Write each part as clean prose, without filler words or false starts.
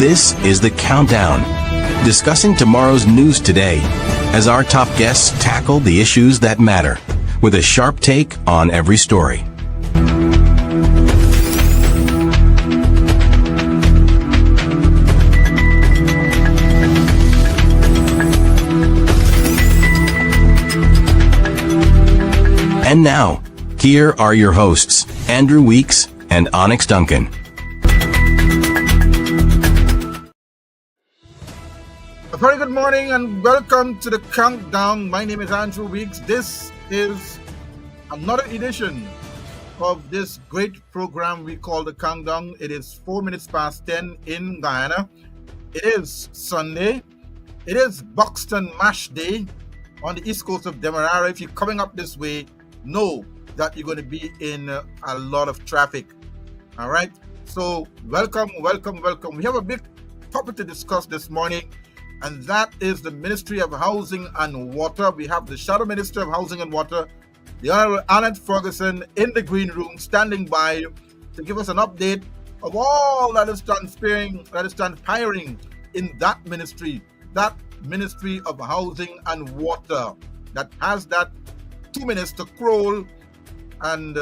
This is The Countdown, discussing tomorrow's news today as our top guests tackle the issues that matter with a sharp take on every story. And now, here are your hosts, Andrew Weeks and Onyx Duncan. A very good morning and welcome to the Countdown. My name is Andrew Weeks. This is another edition of this great program we call the Countdown. It is 4 minutes past 10 in Guyana. It is Sunday. It is Buxton Mash Day on the east coast of Demerara. If you're coming up this way, know that you're going to be in a lot of traffic. All right. So welcome. We have a big topic to discuss this morning, and that is the Ministry of Housing and Water. We have the Shadow Minister of Housing and Water, the Honorable Annette Ferguson, in the green room, standing by to give us an update of all that is transpiring in that Ministry of Housing and Water, that has that 2 minutes to crawl. And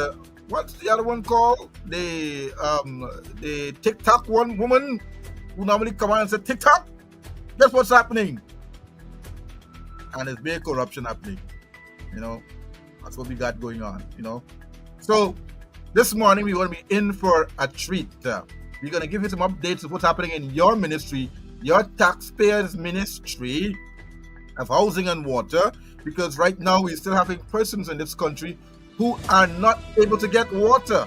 what's the other one called? The TikTok one woman who normally come on and say TikTok. Guess what's happening? And there's big corruption happening. That's what we got going on. So this morning we're going to be in for a treat. We're going to give you some updates of what's happening in your ministry, your taxpayers' ministry of housing and water, because right now we're still having persons in this country who are not able to get water,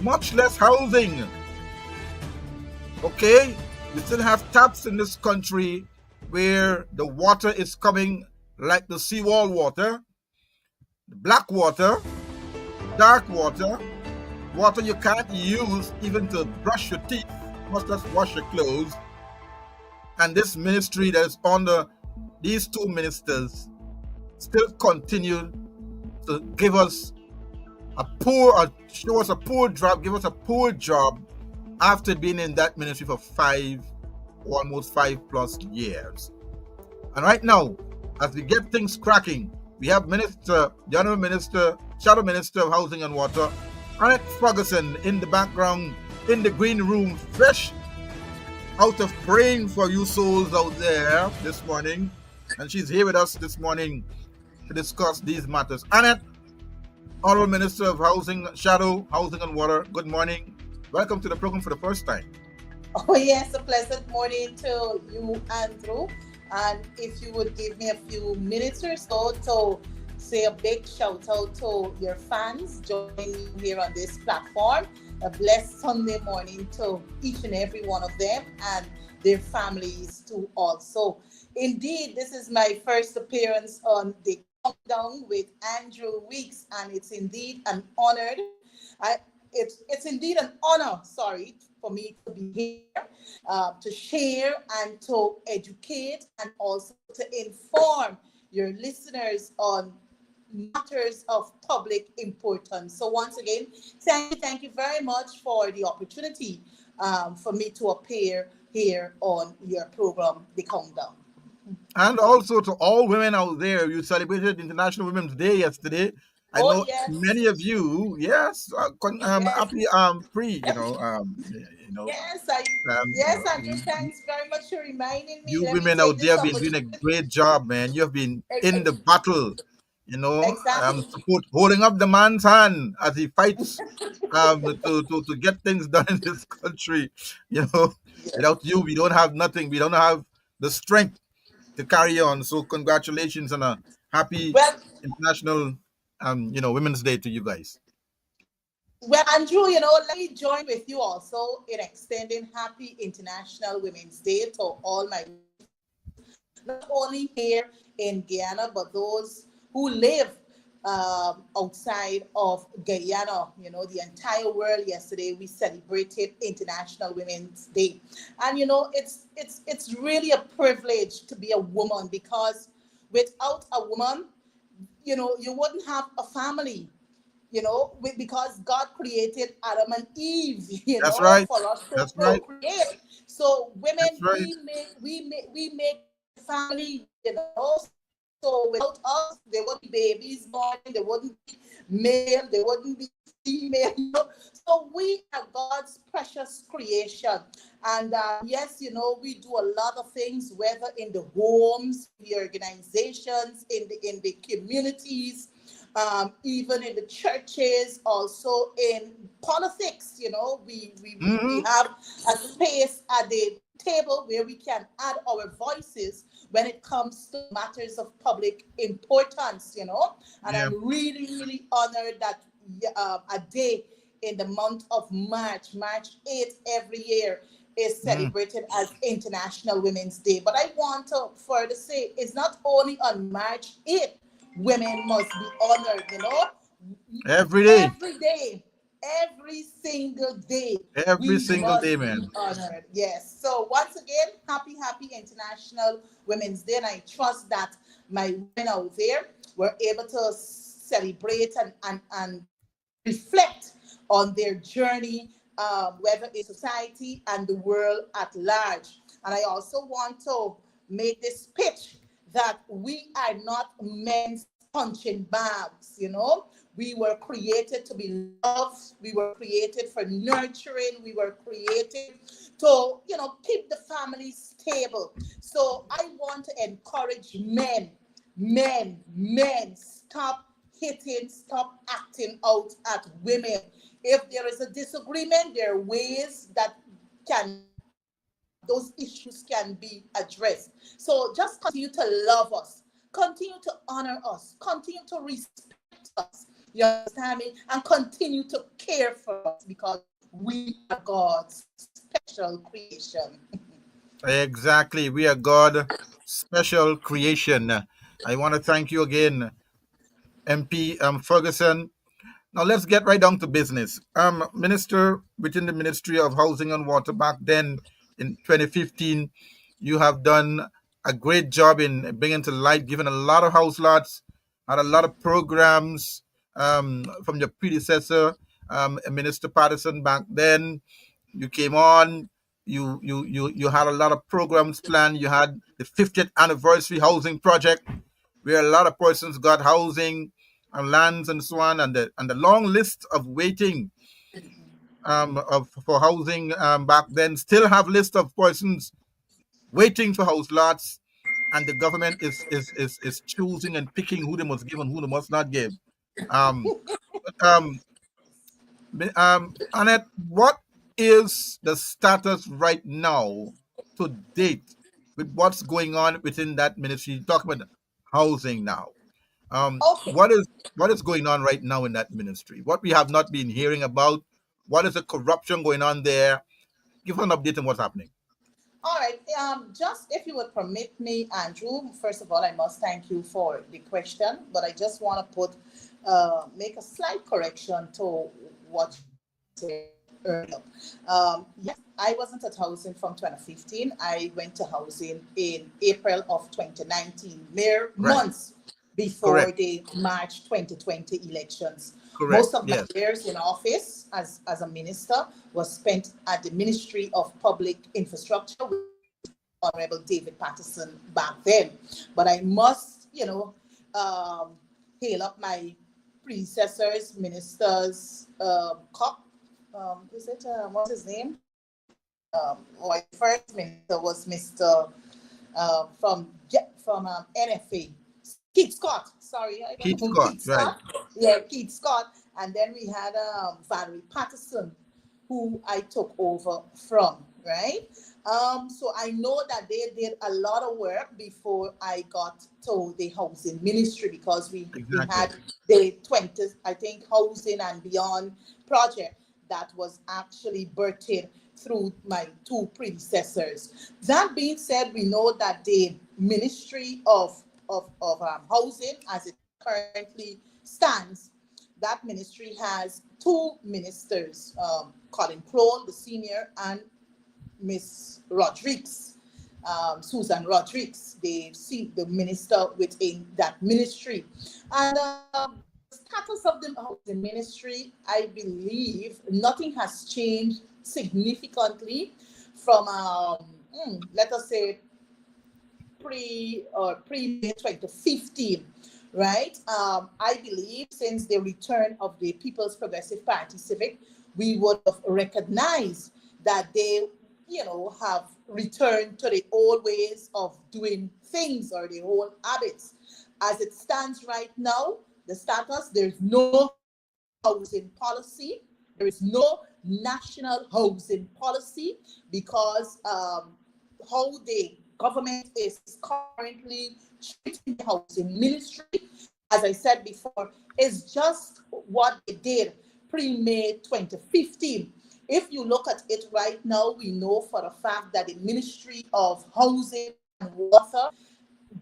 much less housing. Okay, we still have taps in this country where the water is coming like the seawall water, black water, dark water, water you can't use even to brush your teeth, much less wash your clothes. And this ministry that is under these two ministers still continue to give us show us a poor job after being in that ministry for almost 5+ years. And right now, as we get things cracking, we have the Honorable Minister, Shadow Minister of Housing and Water, Annette Ferguson, in the background, in the green room, fresh out of praying for you souls out there this morning. And she's here with us this morning to discuss these matters. Annette, Honorable Minister of Housing, Shadow, Housing and Water, good morning. Welcome to the program for the first time. Oh yes, a pleasant morning to you, Andrew. And if you would give me a few minutes or so to say a big shout out to your fans joining you here on this platform. A blessed Sunday morning to each and every one of them and their families too also. Indeed, this is my first appearance on the Countdown with Andrew Weeks, and it's indeed an honor. It's indeed an honor, for me to be here, to share and to educate and also to inform your listeners on matters of public importance. So once again, thank you very much for the opportunity for me to appear here on your program, The Countdown. And also to all women out there, you celebrated International Women's Day yesterday. I know many of you, happy free, Yes, I do. Thanks very much for reminding me. You women out there have been doing a great job, man. You have been in the battle, holding up the man's hand as he fights to get things done in this country. Without you, we don't have nothing. We don't have the strength to carry on. So congratulations on a happy International Women's Day to you guys. Well, Andrew, let me join with you also in extending happy International Women's Day to all my, not only here in Guyana, but those who live outside of Guyana. The entire world yesterday, we celebrated International Women's Day. And, it's really a privilege to be a woman, because without a woman, you wouldn't have a family. because God created Adam and Eve, That's right. for us to That's right. procreate. So That's women, right. we make family, So without us, there wouldn't be babies born, there wouldn't be male, there wouldn't be female. So we are God's precious creation. And yes, we do a lot of things, whether in the homes, the organizations, in the communities, even in the churches, also in politics. We Hmm. have a space at the table where we can add our voices when it comes to matters of public importance. And Yeah. I'm really, really honored that a day in the month of March 8th every year is Mm. celebrated as International Women's Day. But I want to further say it's not only on March 8th women must be honored. Every day. Every day, every single day, Every we single day, must be man. honored. Yes. So once again, happy International Women's Day, and I trust that my women out there were able to celebrate and reflect on their journey, whether in society and the world at large. And I also want to make this pitch that we are not men's punching bags. We were created to be loved. We were created for nurturing. We were created to, keep the family stable. So I want to encourage men, stop hitting, stop acting out at women. If there is a disagreement, there are ways that can those issues can be addressed. So just continue to love us, continue to honor us, continue to respect us. You understand me? And continue to care for us because we are God's special creation. Exactly. We are God special creation. I want to thank you again, MP Ferguson. Now let's get right down to business. Minister within the Ministry of Housing and Water back then in 2015, you have done a great job in bringing to light, giving a lot of house lots, had a lot of programs from your predecessor, Minister Patterson back then. You came on. You had a lot of programs planned. You had the 50th anniversary housing project where a lot of persons got housing and lands and so on, and the long list of waiting for housing back then still have list of persons waiting for house lots, and the government is choosing and picking who they must give and who they must not give. Um, um, Annette, what is the status right now to date with what's going on within that ministry? You talk about housing now. Um, Okay. what is what is going on right now in that ministry? What we have not been hearing about? What is the corruption going on there? Give us an update on what's happening. All right. Just if you would permit me, Andrew, first of all, I must thank you for the question, but I just want to make a slight correction to what you said earlier. Yes, I wasn't at housing from 2015. I went to housing in April of 2019, mere Right. months before Correct. the March 2020 elections. Correct. Most of my Yes. years in office as a minister was spent at the Ministry of Public Infrastructure with Honorable David Patterson back then. But I must, hail up my predecessors, ministers, is it, what's his name? My first minister was Mr. From NFA, Keith Scott. Sorry, I don't Keith know Scott. Keith Right. Scott. Yeah, Keith Scott. And then we had Valerie Patterson, who I took over from, right? So I know that they did a lot of work before I got to the housing ministry because we Exactly. had the 20th, I think, housing and beyond project that was actually birthed through my two predecessors. That being said, we know that the Ministry of Housing, as it currently stands, that ministry has two ministers, Colin Crone, the senior, and Miss Rodriguez, Susan Rodriguez, the minister within that ministry. And status of the housing ministry, I believe nothing has changed significantly from, let us say, pre-May 2015, right? I believe since the return of the People's Progressive Party Civic, we would have recognized that they, have returned to the old ways of doing things or the old habits. As it stands right now, the status, there's no housing policy. There is no national housing policy because how the government is currently treating the housing ministry, as I said before, is just what they did pre-May 2015. If you look at it right now, we know for a fact that the Ministry of Housing and Water,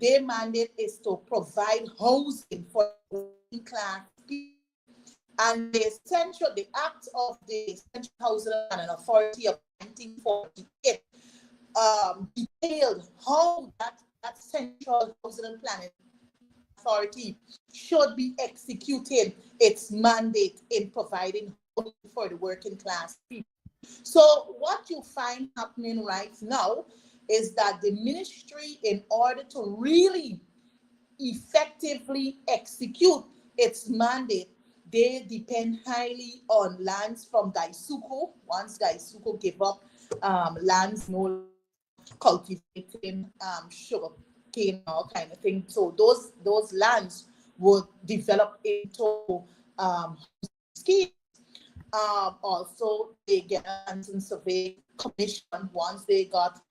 their mandate is to provide housing for working class people. And the act of the Central Housing and Authority of 1948 detailed how that Central Housing and Planning Authority should be executing its mandate in providing housing for the working class people. So what you find happening right now is that the ministry, in order to really effectively execute its mandate, they depend highly on lands from Daisuku. Once Daisuku give up lands, no cultivating sugar cane, all kind of thing. So those lands would develop into schemes. Also, they get lands and survey commission. Once they got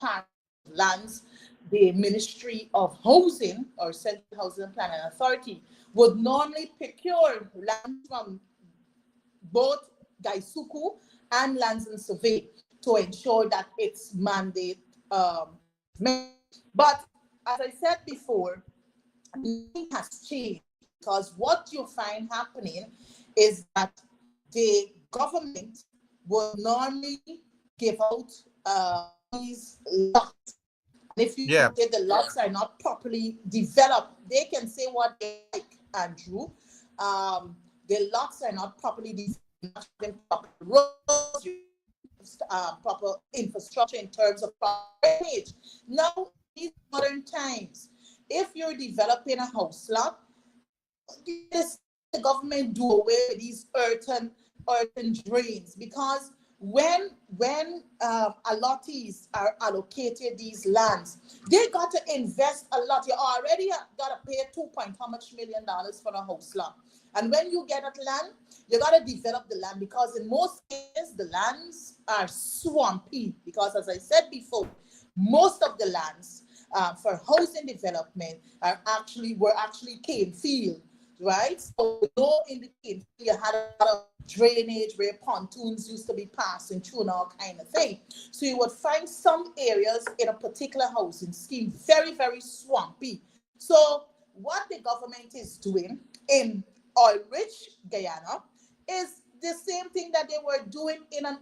lands, the Ministry of Housing or Central Housing and Planning Authority would normally procure land from both Daisuku and Lands and Survey to ensure that its mandate met. But as I said before, nothing has changed because what you find happening is that the government will normally give out these lots. And if you say the lots are not properly developed, they can say what they like, Andrew. The lots are not properly developed, proper roads, proper infrastructure in terms of drainage. Now, in these modern times, if you're developing a house lot, the government do away with these earthen drains, because when allottees are allocated these lands, they got to invest a lot. You already got to pay how much million dollars for a house lot. And when you get that land, you got to develop the land, because in most cases, the lands are swampy. Because as I said before, most of the lands for housing development were actually cane field, right? So in the cane field, you had a lot of drainage where pontoons used to be passing through and all kind of thing. So you would find some areas in a particular housing scheme very, very swampy. So what the government is doing in oil-rich Guyana is the same thing that they were doing in a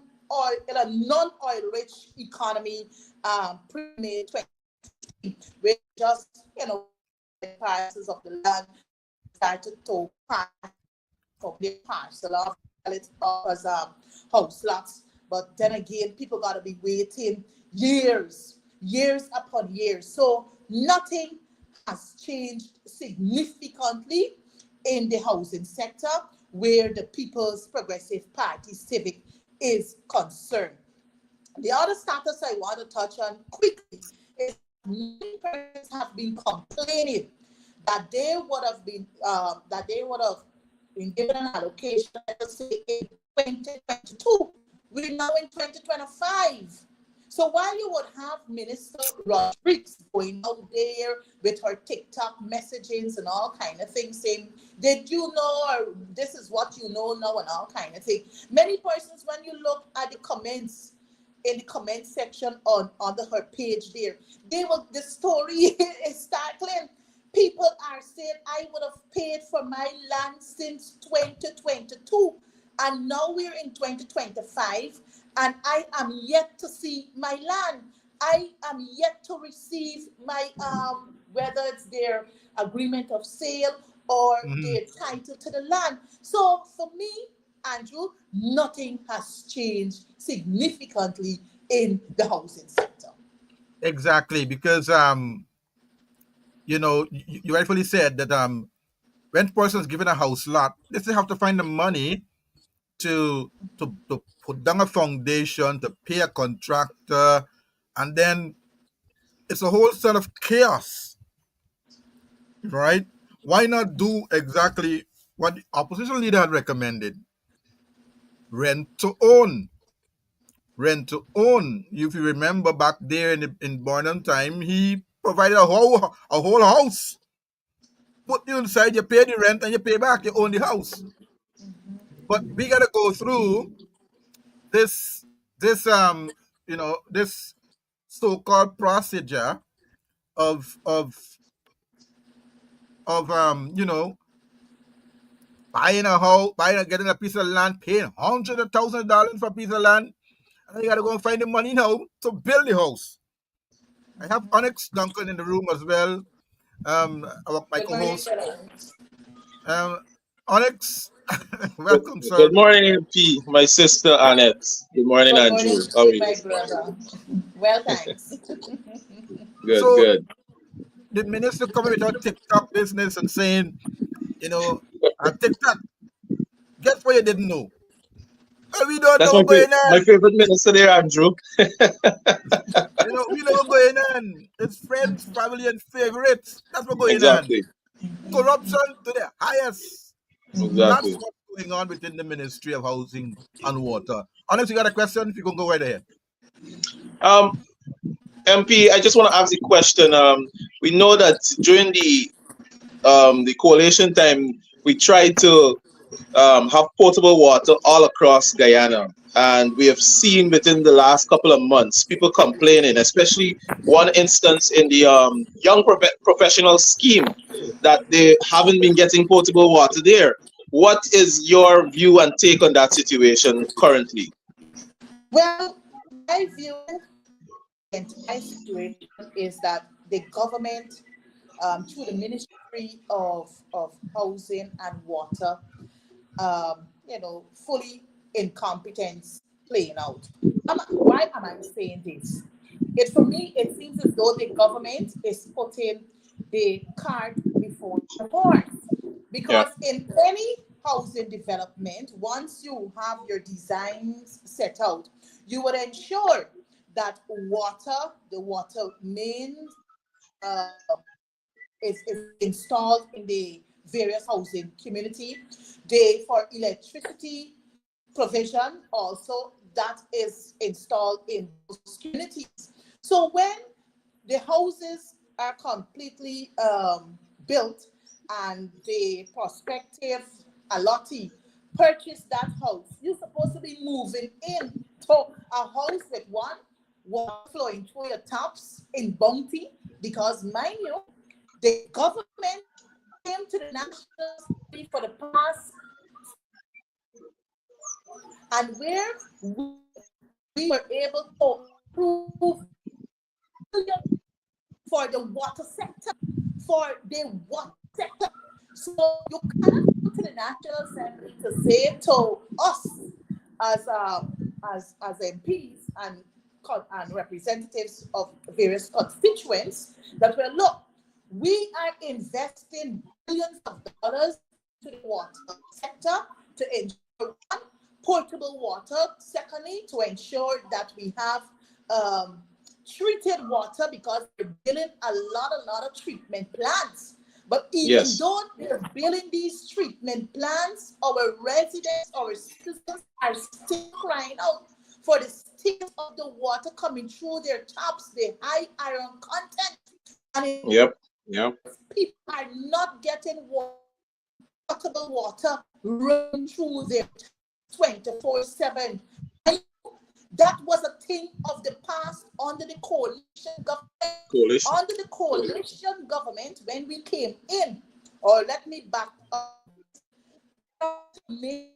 non-oil-rich economy pre-May 20, where just the prices of the land started to pass from the parcel off it as house lots. But then again, people got to be waiting years upon years. So nothing has changed significantly in the housing sector where the People's Progressive Party Civic is concerned. The other status I want to touch on quickly is many persons have been complaining that they would have been given an allocation, let us say in 2022. We're now in 2025. So while you would have Minister Rodriguez going out there with her TikTok messagings and all kind of things saying, did you know, or this is what you know now and all kind of thing. Many persons, when you look at the comments, in the comment section on her page there, the story is startling. People are saying, I would have paid for my land since 2022, and now we're in 2025, and I am yet to see my land. I am yet to receive my, whether it's their agreement of sale or Mhm. their title to the land. So for me, Andrew, nothing has changed significantly in the housing sector. Exactly, because you rightfully said that when persons given a house lot, they still have to find the money to put down a foundation, to pay a contractor, and then it's a whole set of chaos, right? Why not do exactly what the opposition leader had recommended? Rent to own. Rent to own. If you remember back there in Barnum time, he provided a whole house. Put you inside, you pay the rent and you pay back, you own the house. But we gotta go through this this so-called procedure of of of buying a house, getting a piece of land, paying hundreds of thousands of dollars for a piece of land, and then you gotta go and find the money now to build the house. I have Onyx Duncan in the room as well. My Good morning, co-host. brother. Um, Onyx, Good, welcome, sir. good morning, MP, my sister Annette. Good morning, Good morning Andrew. to How are you, you? my brother. Well, thanks. Good, So good. the minister coming with her TikTok business and saying, you know, TikTok, guess what you didn't know? We don't That's know my what's going my on. favorite minister there, Andrew. We know what's going on. It's friends, family, and favorites. That's what's going on. Exactly, Corruption to the highest. That's exactly. what's going on within the Ministry of Housing and Water. Unless you got a question, if you can go right ahead. Um, MP, I just want to ask a question. We know that during the coalition time, we tried to have potable water all across Guyana. And we have seen within the last couple of months people complaining, especially one instance in the young professional scheme that they haven't been getting potable water there. What is your view and take on that situation currently? Well, my view the entire situation is that the government, through the Ministry of Housing and Water, fully incompetence playing out. Why am I saying this? For me, it seems as though the government is putting the cart before the horse. Yeah. Because in any housing development, once you have your designs set out, you would ensure that the water mains, uh, is installed in the various housing community. For electricity provision also, that is installed in those communities. So when the houses are completely built and the prospective allottee purchase that house, you're supposed to be moving in to a house with one water flowing through your taps in Bounty, because mind you, the government came to the national assembly for the past, and where we were able to approve for the water sector, for the water sector. So you cannot go to the National Assembly to say to us as as MPs and representatives of various constituents that, well, look, we are investing billions of dollars to the water sector to ensure, one, portable water, secondly, to ensure that we have treated water, because they're building a lot of treatment plants. But even Yes. though they're building these treatment plants, our residents, our citizens are still crying out for the state of the water coming through their taps, the high iron content. And Yep. Yep. people are not getting potable water running through their 24/7. That was a thing of the past under the coalition government. Coalition. Under the coalition government, when we came in, or let me back up, we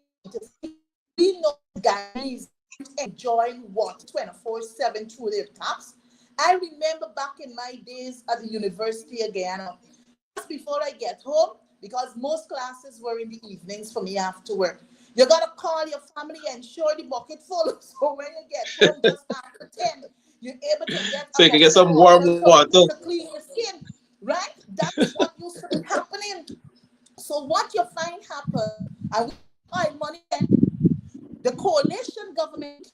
know Guyanese enjoying water 24/7 through their taps. I remember back in my days at the University of Guyana, just before I get home, because most classes were in the evenings for me after work. You gotta call your family and ensure the bucket full. So when you get home just after 10, you're able to get So a you can get bucket of some water warm water. to clean your skin, right? That's what used to be happening. So what you find happen, and we oil money, and the coalition government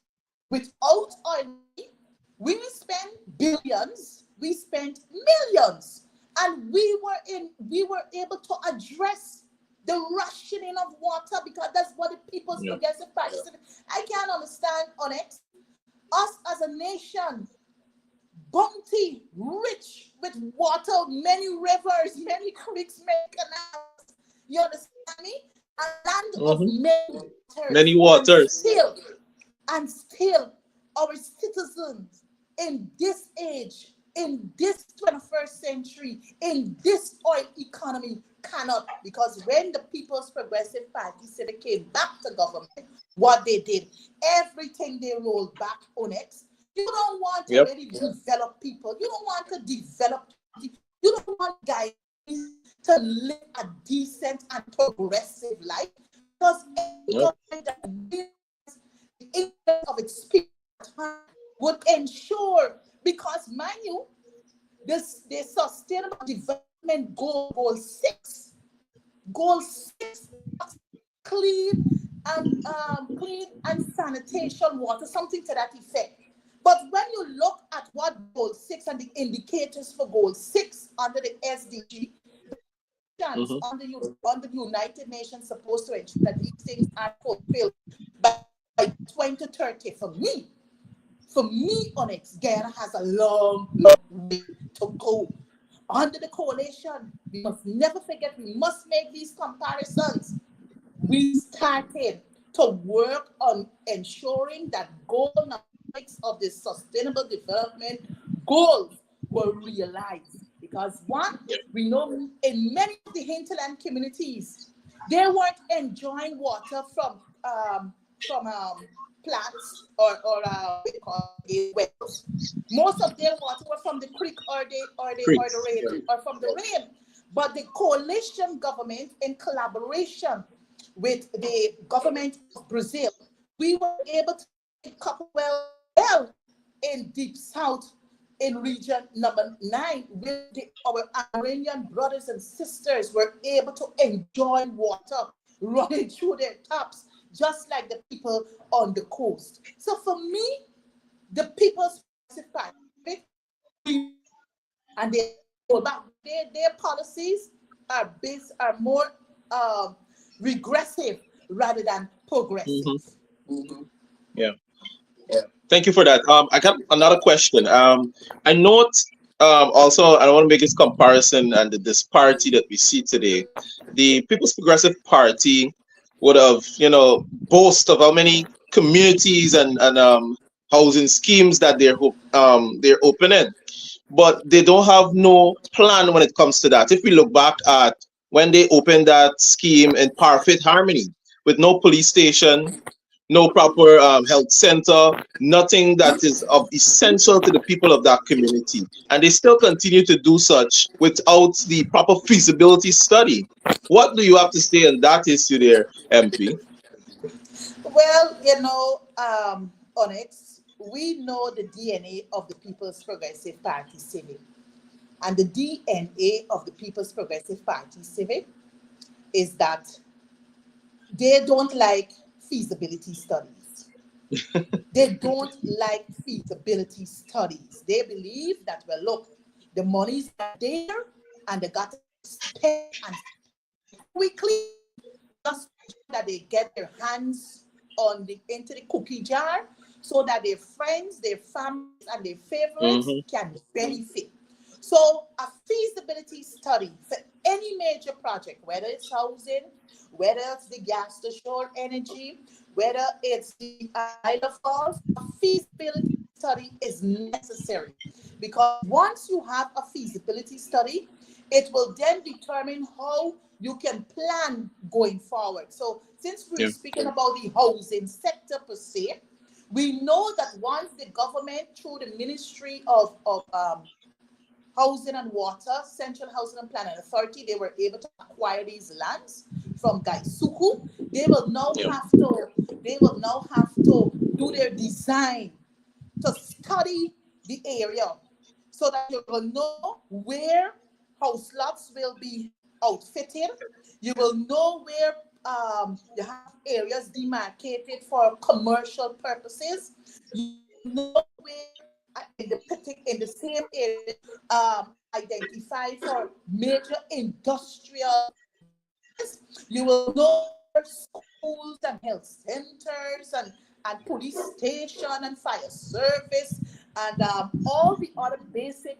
without oil money, we spent billions, we spent millions, and we were able to address the rationing of water because that's what the people's Yeah. progressive party said. I can't understand, Onyx, us as a nation, bounty, rich with water, many rivers, many creeks, many canals. You understand me? A land of Mhm. many Many waters, waters. and still, our citizens in this age, in this 21st century, in this oil economy cannot, because when the People's Progressive Party said they came back to government, what they did, everything they rolled back on it. You don't want to Yep. really develop people. You don't want to develop, you don't want guys to live a decent and progressive life, because any Yep. government that realizes the interest of its people would ensure, because mind you, the sustainable development goal 6, clean and sanitation water, something to that effect. But when you look at what goal 6 and the indicators for goal 6 under the SDG, Mhm. under the United Nations supposed to ensure that these things are fulfilled by 2030. For me, Onyx, Ghana has a long, long way to go. Under the coalition, we must never forget, we must make these comparisons. We started to work on ensuring that goal number 6 of the sustainable development goals were realized. Because one, we know in many of the hinterland communities, they weren't enjoying water from plants or wells. Most of their water were from the creek or the Creeks. rain or from the rain. But the coalition government, in collaboration with the government of Brazil, we were able to make couple well in deep south in region number 9, where our Iranian brothers and sisters were able to enjoy water running through their taps, just like the people on the coast. So for me, the People's Party, and their policies are more regressive rather than progressive. Mhm. Yeah. Thank you for that. I got another question. I note also, I want to make this comparison and the disparity that we see today. The People's Progressive Party would have, boast of how many communities and housing schemes that they're opening, but they don't have no plan when it comes to that. If we look back at when they opened that scheme in Parfit Harmony, with no police station, no proper health center, nothing that is of essential to the people of that community. And they still continue to do such without the proper feasibility study. What do you have to say on that issue there, MP? Well, Onyx, we know the DNA of the People's Progressive Party Civic. And the DNA of the People's Progressive Party Civic is that they don't like feasibility studies. They don't like feasibility studies. They believe that, well, look, the money's there and they got to spend and quickly, just that they get their hands into the cookie jar so that their friends, their families, and their favorites Hmm. can benefit. So a feasibility study for any major project, whether it's housing, whether it's the gas to shore energy, whether it's the Isle of Falls, a feasibility study is necessary, because once you have a feasibility study, it will then determine how you can plan going forward. So since we're Yeah. speaking about the housing sector per se, we know that once the government, through the Ministry of Housing and Water, Central Housing and Planning Authority, they were able to acquire these lands from Gaisuku. They will now have to do their design to study the area so that you will know where house lots will be outfitted. You will know where you have areas demarcated for commercial purposes. You know where in the same area identified for major industrial. You will know schools and health centers and police station and fire service and all the other basic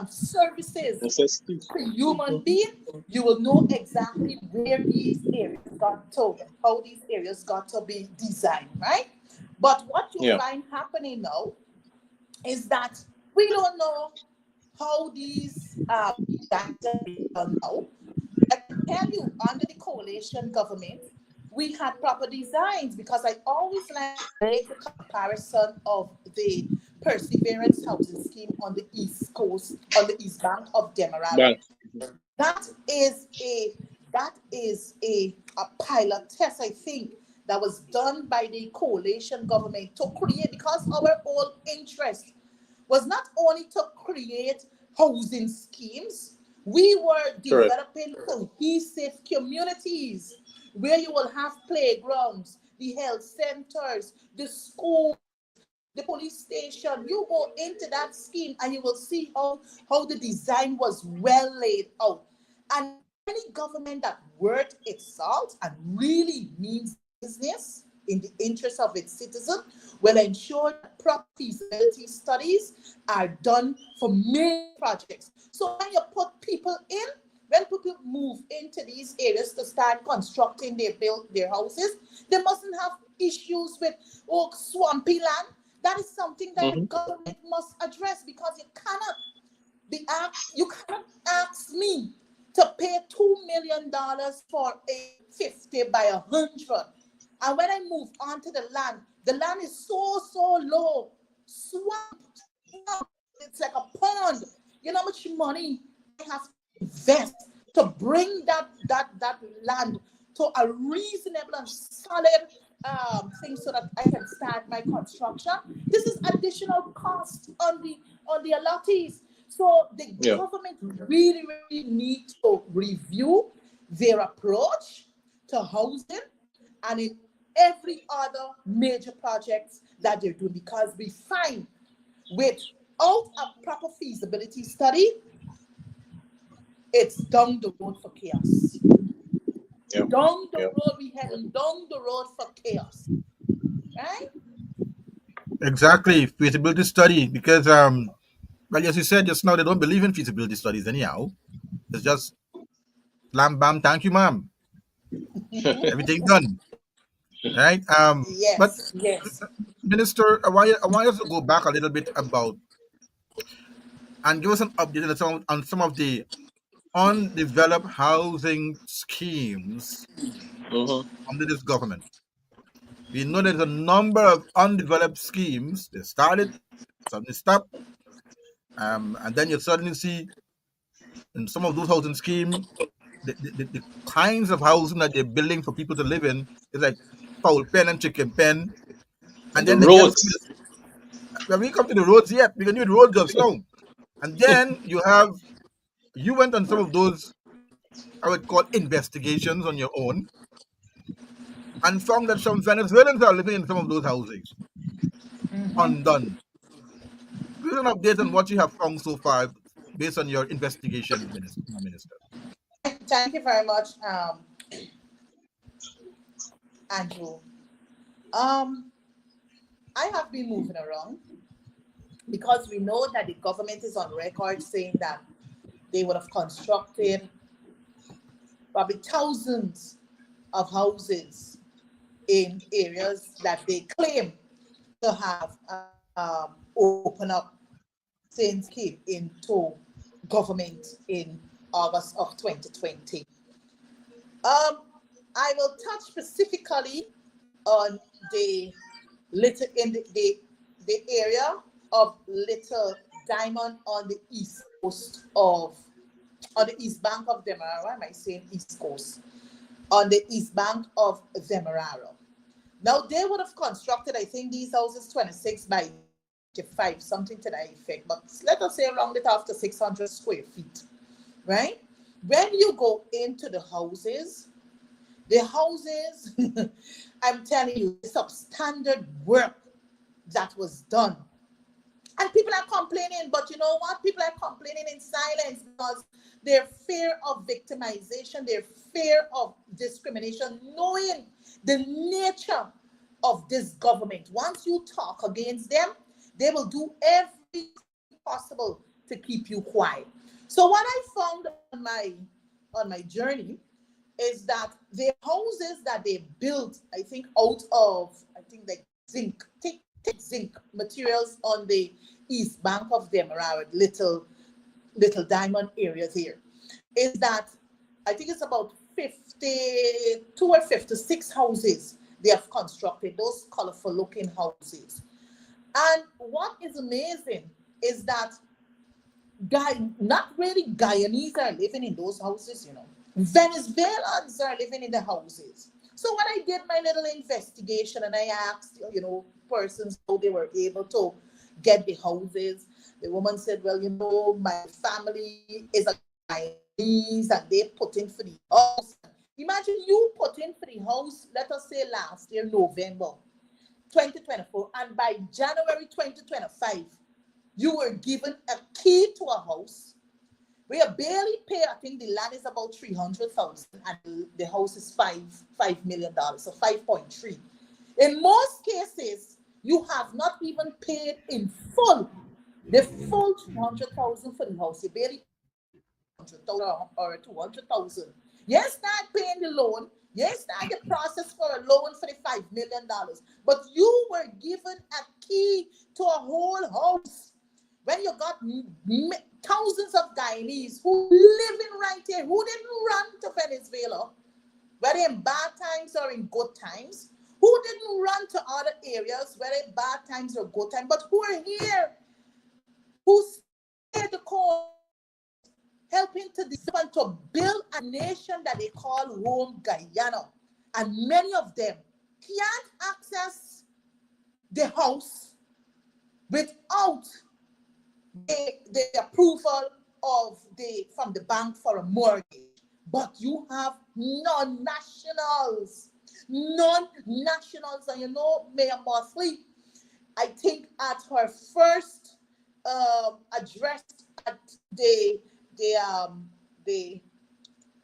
services to human being. You will know exactly where these areas got to, how these areas got to be designed, right? But what you find happening now is that we don't know how these designs are being done now. I can tell you, under the coalition government, we had proper designs because I always like to make the comparison of the Perseverance Housing Scheme on the East Coast, on the East Bank of Demerara. That is a pilot test, I think, that was done by the coalition government to create, because our whole interest was not only to create housing schemes, we were developing cohesive communities where you will have playgrounds, the health centers, the school, the police station. You go into that scheme and you will see how the design was well laid out. And any government that worth its salt and really means business in the interest of its citizen will ensure that proper feasibility studies are done for many projects. So when you put people in, when people move into these areas to start constructing their houses, they mustn't have issues with swampy land. That is something that the government must address, because you cannot ask me to pay $2 million for a 50 by 100. And when I move onto the land is so low, swamp. It's like a pond. You know how much money I have to invest to bring that land to a reasonable and solid thing so that I can start my construction. This is additional cost on the allottees. So the government really need to review their approach to housing and in every other major projects that they're doing, because we find without a proper feasibility study, it's down the road for chaos. Down the road, we heading down the road for chaos. Right? Exactly, feasibility study, because well, as you said just now, they don't believe in feasibility studies anyhow. It's just lam bam, thank you, ma'am. Everything done. Right? But Yes. Minister, I want us to go back a little bit about and give us an update on some of the undeveloped housing schemes under this government. We know there's a number of undeveloped schemes. They started, suddenly stopped, and then you suddenly see in some of those housing schemes, the kinds of housing that they're building for people to live in is like fowl pen and chicken pen. And then roads. When we come to the roads yet, we can do the roads just now. And then you went on some of those, I would call, investigations on your own, and found that some Venezuelans are living in some of those houses, undone. Give us an update on what you have found so far based on your investigation, Minister. Thank you very much, Andrew. I have been moving around because we know that the government is on record saying that they would have constructed probably thousands of houses in areas that they claim to have opened up since came into government in August of 2020. I will touch specifically on the area of Little Diamond on the East coast of, on the east bank of Demerara. Why am I saying East Coast? On the east bank of Demerara. Now, they would have constructed, I think, these houses 26 by 5, something to that effect. But let us say around it after 600 square feet, right? When you go into the houses, I'm telling you, substandard work that was done. And people are complaining, but you know what? People are complaining in silence because their fear of victimization, their fear of discrimination, knowing the nature of this government. Once you talk against them, they will do everything possible to keep you quiet. So what I found on my journey is that the houses that they built, I think out of, like zinc, thick zinc materials on the east bank of Demerara, little diamond area there, is that I think it's about 52 or 56 houses they have constructed, those colorful looking houses. And what is amazing is that not really Guyanese are living in those houses, you know. Venezuelans are living in the houses. So when I did my little investigation and I asked, you know, persons how they were able to get the houses, the woman said, well, you know, my family is a Guyanese and they put in for the house. Imagine you put in for the house, let us say last year, November 2024, and by January 2025, you were given a key to a house. We are barely pay, I think the land is about 300,000 and the house is $5 million, so 5.3. In most cases, you have not even paid in full, the full 200,000 for the house. You barely 100,000 or 200,000. Yes, start paying the loan. Yes, start the process for a loan for the $5 million. But you were given a key to a whole house. When you got thousands of Guyanese who living right here, who didn't run to Venezuela, whether in bad times or in good times, who didn't run to other areas, whether in bad times or good times, but who are here, who stayed the course, helping to develop, to build a nation that they call home Guyana. And many of them can't access the house without the approval of from the bank for a mortgage. But you have non-nationals, and you know, Mayor Mosley, I think at her first address at the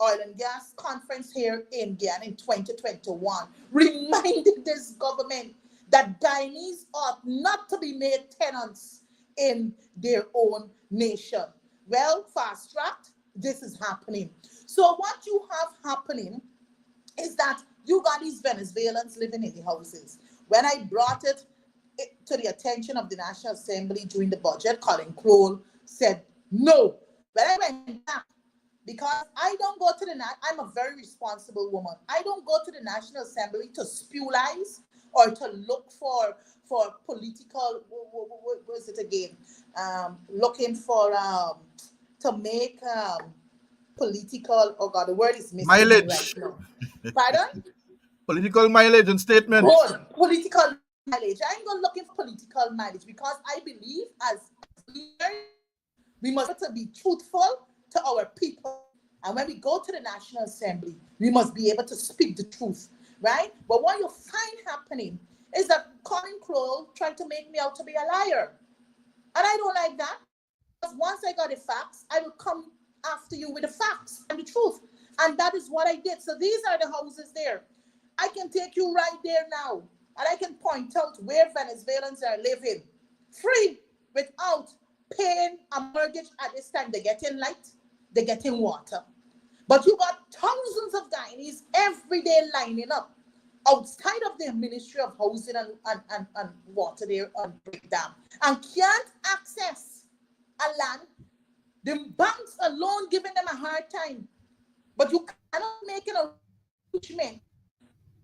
oil and gas conference here in Guyana in 2021, reminded this government that Guyanese ought not to be made tenants in their own nation. Well, fast-tracked, this is happening. So what you have happening is that you got these Venezuelans living in the houses. When I brought it to the attention of the National Assembly during the budget, Colin Crowell said no. But I went back because I don't go to I'm a very responsible woman. I don't go to the National Assembly to spew lies or to look for political, what was it again? Looking for, to make political, oh God, the word is missing Mileage. right now. Pardon? Political mileage and statements. Good. Political mileage. I ain't going looking for political mileage because I believe as leaders, we must be truthful to our people. And when we go to the National Assembly, we must be able to speak the truth, right? But what you find happening is that Colin Crowell trying to make me out to be a liar. And I don't like that. Because once I got the facts, I will come after you with the facts and the truth. And that is what I did. So these are the houses there. I can take you right there now. And I can point out where Venezuelans are living free without paying a mortgage at this time. They're getting light, they're getting water. But you got thousands of Guyanese every day lining up outside of the Ministry of Housing and Water there on Breakdown and can't access a land. The banks alone giving them a hard time. But you cannot make an arrangement.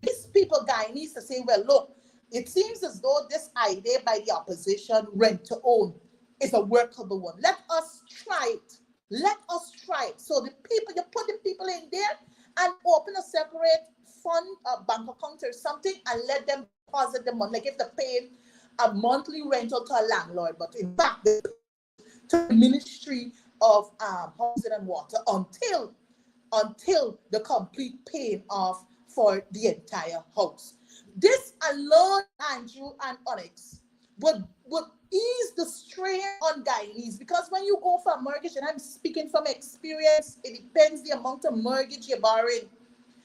These people, Guyanese, to say, well, look, it seems as though this idea by the opposition, rent to own, is a workable one. Let us try it. Let us try it. So the people, you put the people in there and open a separate fund, a bank account or something, and let them deposit the money. Like if they're paying a monthly rental to a landlord, but in fact, to the Ministry of Housing and Water until the complete paying off for the entire house. This alone, Andrew and Onyx, would ease the strain on Guyanese, because when you go for a mortgage, and I'm speaking from experience, it depends the amount of mortgage you're borrowing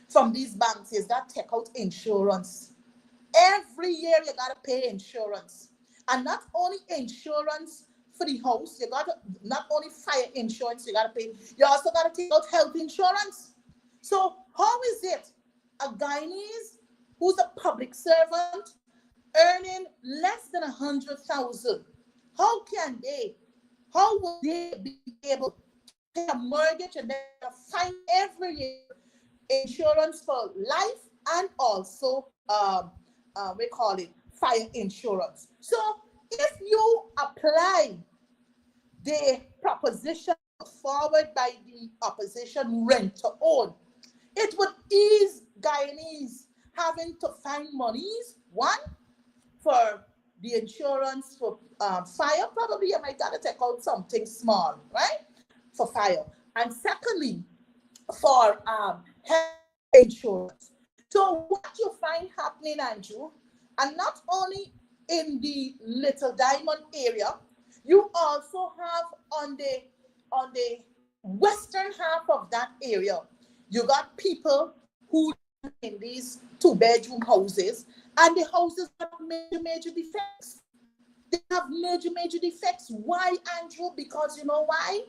from these banks. Is that take out insurance. Every year you gotta pay insurance, and not only insurance for the house, you gotta not only fire insurance you gotta pay, you also gotta take out health insurance. So how is it a Guyanese who's a public servant earning less than 100,000, how would they be able to pay a mortgage and then find every year insurance for life and also we call it fire insurance? So if you apply the proposition forward by the opposition, rent to own, it would ease Guyanese having to find monies, one, for the insurance for fire. Probably you might gotta take out something small, right, for fire. And secondly, for health insurance. So what you find happening, Andrew, and not only in the Little Diamond area, you also have on the western half of that area, you got people who live in these 2-bedroom houses, and the houses have major defects. They have major defects. Why, Andrew? Because you know why,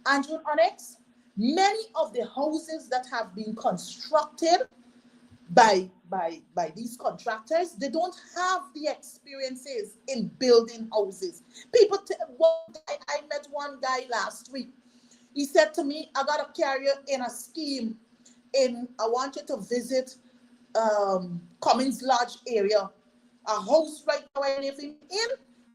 Andrew and Onyx? Many of the houses that have been constructed by these contractors, they don't have the experiences in building houses. I met one guy last week. He said to me, I got a carrier in a scheme I wanted to visit Cummins Lodge area. A house right now I live in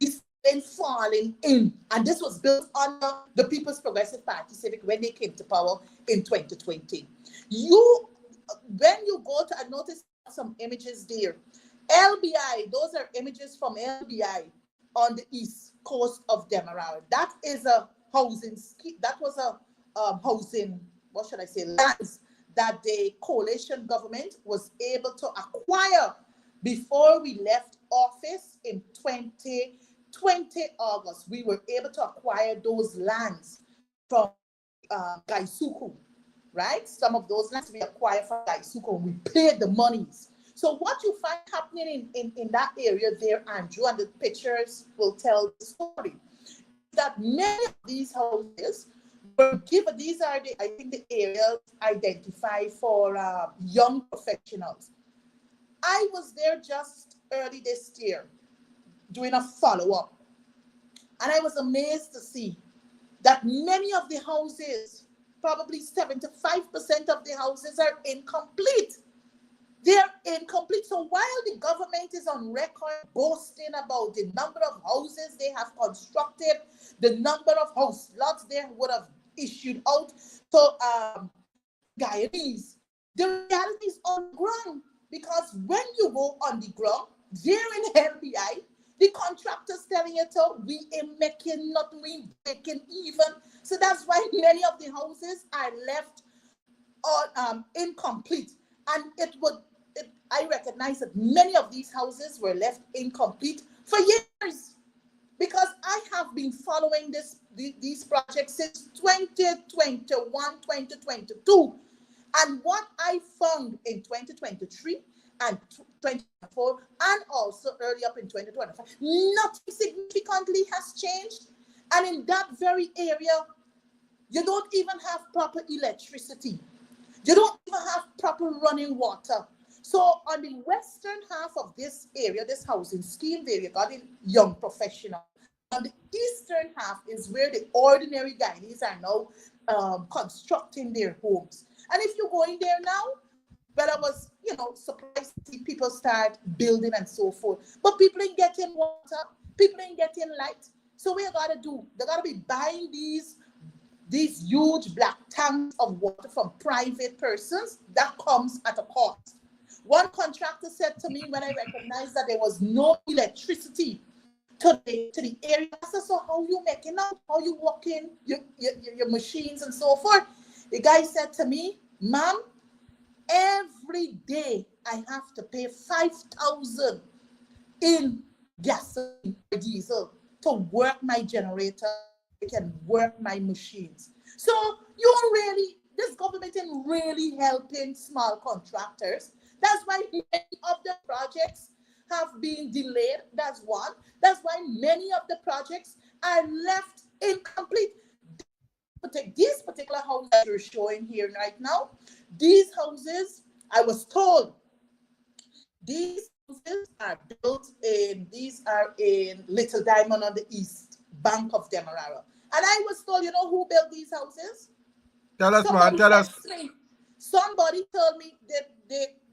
is been falling in. And this was built under the People's Progressive Party Civic when they came to power in 2020. When you go to, I noticed some images there. LBI, those are images from LBI on the east coast of Demerara. That is a housing scheme. That was a housing, what should I say, lands that the coalition government was able to acquire before we left office in 2020 August. We were able to acquire those lands from Gaisuku, right? Some of those lands we acquired from Gaisuku. We paid the monies. So what you find happening in that area there, Andrew, and the pictures will tell the story, that many of these houses were given, these are the, I think, the areas identified for young professionals. I was there just early this year doing a follow-up, and I was amazed to see that many of the houses, probably 75% of the houses, are incomplete. They're incomplete. So while the government is on record boasting about the number of houses they have constructed, the number of house lots they would have issued out to Guyanese, the reality is on the ground. Because when you go on the ground, there in LBI, the contractors telling you, we ain't making nothing, we making even. So that's why many of the houses are left incomplete. And I recognize that many of these houses were left incomplete for years, because I have been following these projects since 2021, 2022. And what I found in 2023 and 2024, and also early up in 2025, nothing significantly has changed. And in that very area, you don't even have proper electricity. You don't even have proper running water. So on the western half of this area, this housing scheme there, you got a young professional. On the eastern half is where the ordinary Guyanese are now constructing their homes. And if you go in there now, well, I was, surprised to see people start building and so forth. But people ain't getting water, people ain't getting light. So what you gotta do? They gotta be buying these huge black tanks of water from private persons. That comes at a cost. One contractor said to me when I recognized that there was no electricity to the area, I said, so how you making out? How you working your machines and so forth? The guy said to me, ma'am, every day I have to pay 5,000 in gasoline or diesel to work my generator, I can work my machines. So this government is really helping small contractors. That's why many of the projects have been delayed. That's one. That's why many of the projects are left incomplete. These particular houses that you're showing here right now, these houses, I was told, these houses are in Little Diamond on the east bank of Demerara. And I was told, you know who built these houses? Tell us, man, tell us. Somebody told me that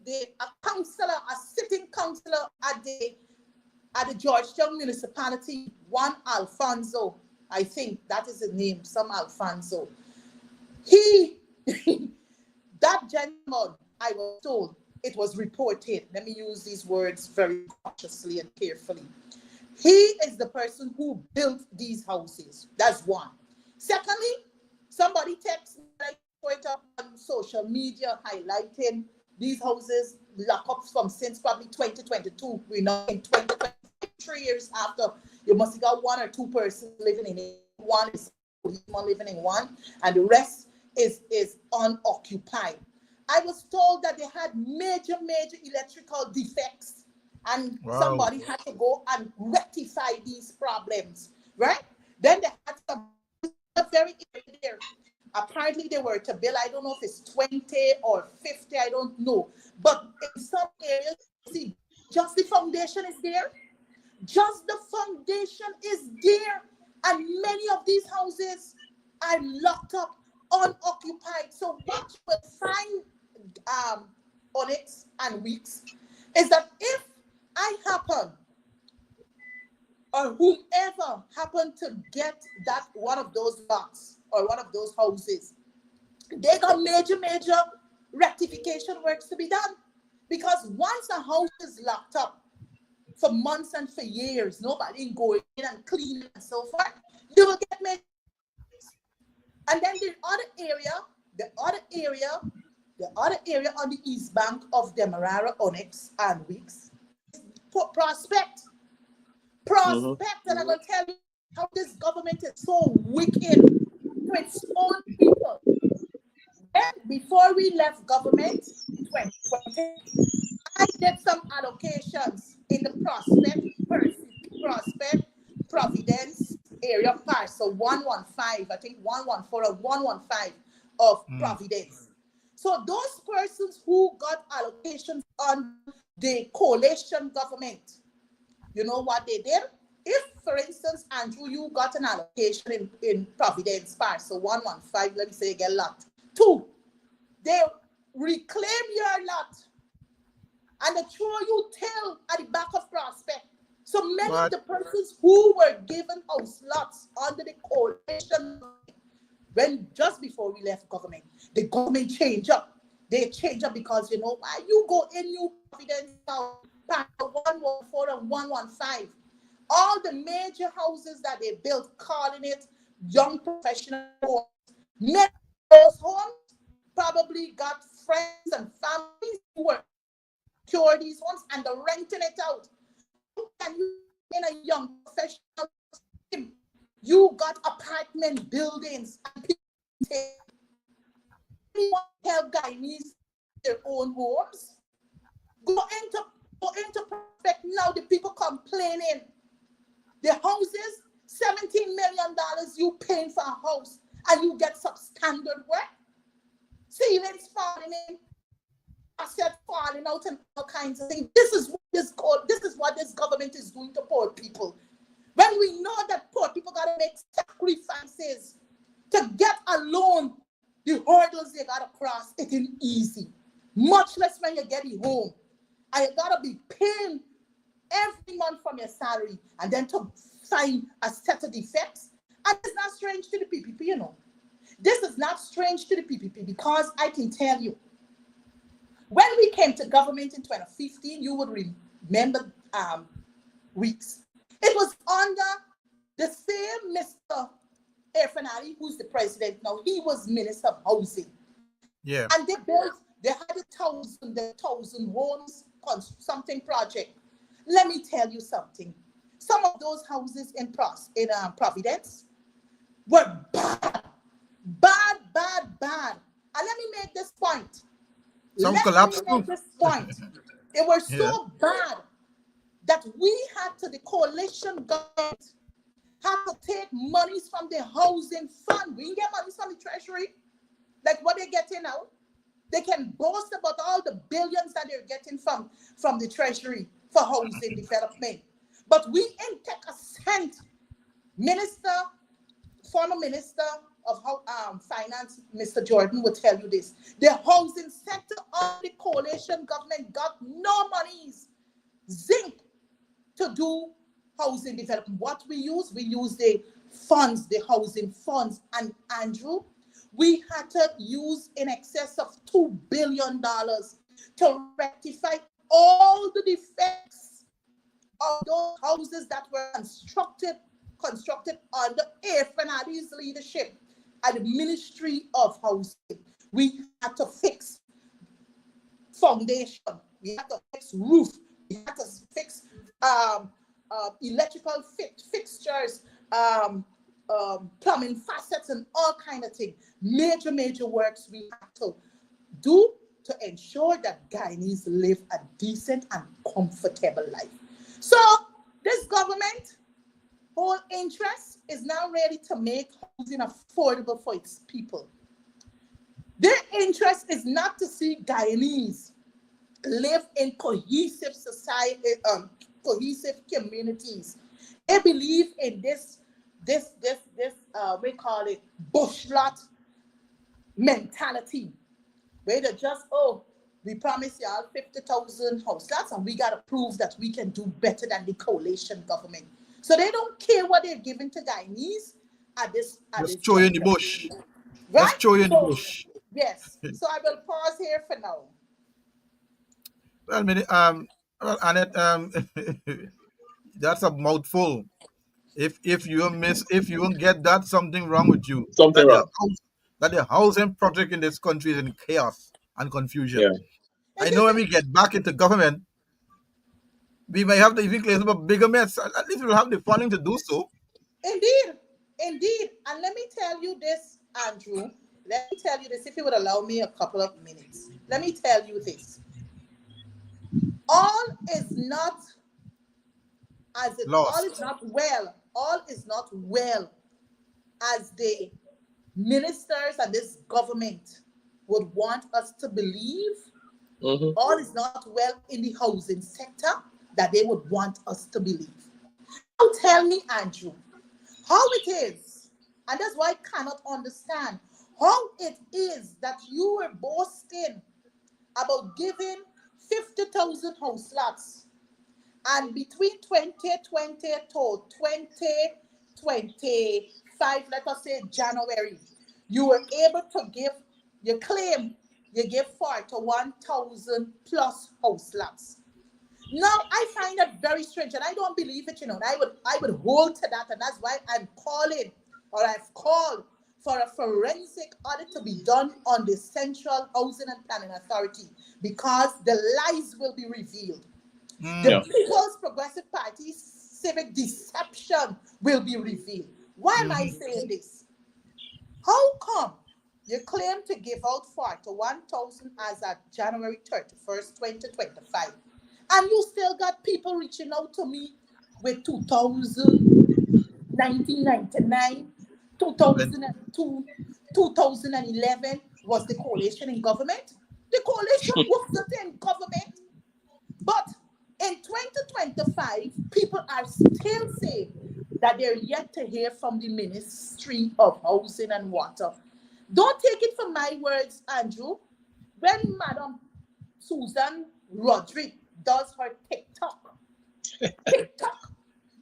a sitting councillor at the Georgetown municipality, one Alfonso, I think that is his name, some Alfonso. That gentleman, I was told, it was reported, let me use these words very cautiously and carefully. He is the person who built these houses. That's one. Secondly, somebody texted me, I put it up on social media highlighting these houses lock up from since probably 2022. We're now in 3 years after. You must have got one or two persons living in it. One is living in one, and the rest is unoccupied. I was told that they had major electrical defects, and somebody had to go and rectify these problems, right? Then they had some very there. Apparently they were to build, I don't know if it's 20 or 50, I don't know. But in some areas, see, just the foundation is there. Just the foundation is there. And many of these houses are locked up, unoccupied. So what you will find Onyx and Weeks is that if I happen, or whomever happened to get that one of those lots or one of those houses, they got major rectification works to be done. Because once a house is locked up for months and for years, nobody going in and cleaning and so forth, you will get major. And then the other area on the east bank of Demerara, Onyx, and Weeks, Prospect. And I'm going to tell you how this government is so wicked to its own people. Then, before we left government in 2020, I did some allocations in the Prospect, Providence area parcel 115, I think 114 or 115 of Providence. So those persons who got allocations on the coalition government, you know what they did? If, for instance, Andrew, you got an allocation in Providence parcel 115, let me say you get lot 2, they reclaim your lot and they throw you tail at the back of Prospect. So many of the persons who were given house lots under the coalition, when just before we left government, the government changed up. They changed up because, you know, why you go in New Providence now, 114 and 115, all the major houses that they built, calling it young professional homes, many of those homes probably got friends and families who were secure these homes and they're renting it out. And you in a young professional team, you got apartment buildings and people help Guyanese their own homes. Go into Prospect now, the people complaining. The houses, $17 million you paying for a house and you get substandard work. Ceilings falling in, assets falling out and all kinds of things. This is what this government is doing to poor people. When we know that poor people gotta make sacrifices to get a loan, the hurdles they gotta cross, it ain't easy. Much less when you get it home. And you gotta be paying every month from your salary, and then to find a set of defects. And it's not strange to the PPP, you know. This is not strange to the PPP because I can tell you, when we came to government in 2015, you would remember weeks. It was under the same Mr. Erfanari, who's the president now. He was Minister of Housing. Yeah. And they had a thousand homes, something project. Let me tell you something. Some of those houses in Providence were bad. And let me make this point. Some collapsed too. They were so bad that we had to, the coalition government, had to take monies from the housing fund. We didn't get monies from the treasury, like what they're getting now. They can boast about all the billions that they're getting from the treasury for housing development. But we ain't take a cent. Former Minister of Finance, Mr. Jordan, will tell you this. The housing sector of the coalition government got no monies, zinc, to do housing development. What we use the funds, the housing funds. And Andrew, we had to use in excess of $2 billion to rectify all the defects of those houses that were constructed under Erfanari's leadership at the Ministry of Housing. We had to fix foundation, we had to fix roof, we had to fix electrical fixtures, plumbing facets, and all kind of things. Major works we had to do to ensure that Guyanese live a decent and comfortable life. So this government whole interest is now ready to make housing affordable for its people. Their interest is not to see Guyanese live in cohesive society, cohesive communities. They believe in this we call it bushlot mentality, where they just, we promise y'all 50,000 house lots, and we got to prove that we can do better than the coalition government. So they don't care what they're giving to Guyanese at this. Just throw you in the bush. Right? Just throw you in the bush. Yes. So I will pause here for now. Well, Annette, that's a mouthful. If you don't get that, something wrong with you. Something wrong. That the housing project in this country is in chaos and confusion. Yeah. I know when we get back into government, we may have to even clear up a bigger mess. At least we'll have the funding to do so. Indeed. And let me tell you this, Andrew. Let me tell you this, if you would allow me a couple of minutes. Let me tell you this. All is not well as the ministers and this government would want us to believe. Mm-hmm. All is not well in the housing sector that they would want us to believe. Now tell me, Andrew, how it is, and that's why I cannot understand how it is that you were boasting about giving 50,000 house lots, and between 2020 to 2025, let us say January, you were able to give, you claim you give 41,000 plus house lots. Now, I find that very strange, and I don't believe it, I would hold to that, and that's why I've called for a forensic audit to be done on the Central Housing and Planning Authority, because the lies will be revealed. The People's Progressive Party's civic deception will be revealed. Why am I saying this? How come you claim to give out 41,000 as of January 31st, 2025, and you still got people reaching out to me with 2000, 1999, 2002, 2011 was the coalition in government? The coalition wasn't in government. But in 2025, people are still saying that they're yet to hear from the Ministry of Housing and Water. Don't take it from my words, Andrew. When Madam Susan Roderick does her TikTok,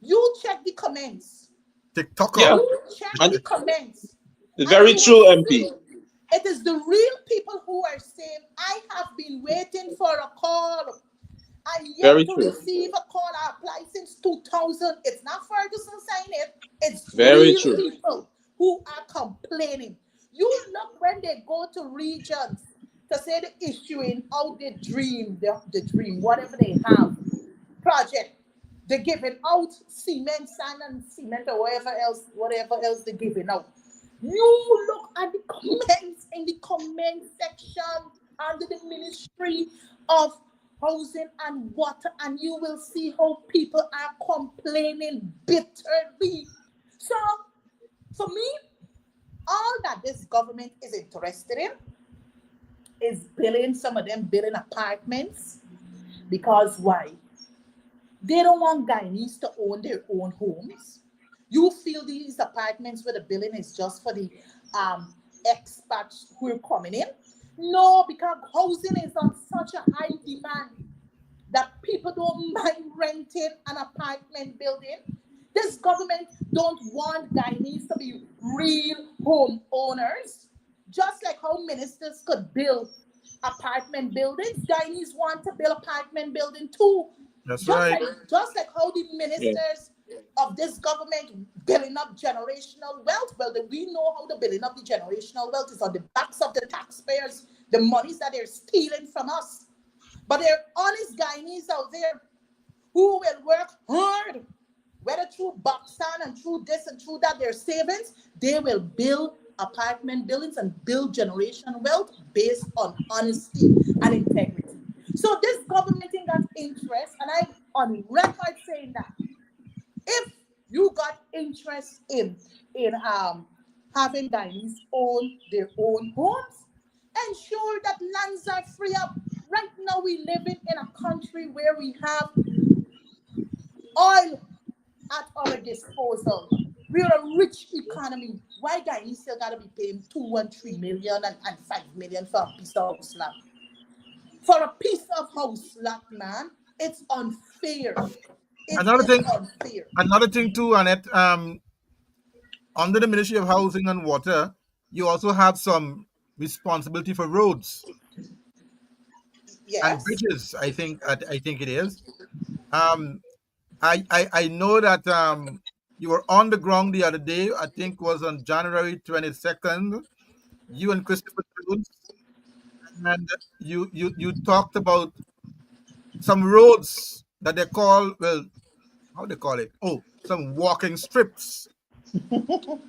You check the comments. TikToker. Yeah, You check and the comments, and very you will true, MP. see it is the real people who are saying, I have been waiting for a call. I yet Very to true. receive a call. I applied since 2000. It's not Ferguson saying it. It's Very real true. people who are complaining. You look when they go to regions to say the issuing out the dream, whatever they have, project. They're giving out cement, sand, and cement, or whatever else they're giving out. You look at the comments in the comment section under the Ministry of Housing and Water, and you will see how people are complaining bitterly. So, for me, all that this government is interested in is building some of them building apartments because why? They don't want Guyanese to own their own homes. You feel these apartments where the building is just for the expats who are coming in? No, because housing is on such a high demand that people don't mind renting an apartment building. This government don't want Guyanese to be real home owners. Just like how ministers could build apartment buildings, Guyanese want to build apartment building too. That's Just right. like just like how the Yeah. ministers of this government building up generational wealth. Well, we know how the building up the generational wealth is on the backs of the taxpayers, the monies that they're stealing from us. But there are honest Guyanese out there who will work hard, whether through Baksan and through this and through that, their savings, they will build apartment buildings and build generational wealth based on honesty and integrity. So this government thing got interest, and I'm on record saying that if you got interest in having Guyanese own their own homes, ensure that lands are free up. Right now, we living in a country where we have oil at our disposal. We're a rich economy. Why Guyanese still gotta be paying 2 and 3 million and 5 million for a piece of house land? For a piece of house land, man, it's unfair. It Another is thing, unfair. another thing too, Annette. Under the Ministry of Housing and Water, you also have some responsibility for roads and Yes. bridges. I think it is. Um, I know that you were on the ground the other day. I think was on January 22nd. You and Christopher Jones, and you talked about some roads that they call, well, how they call it? Oh, some walking strips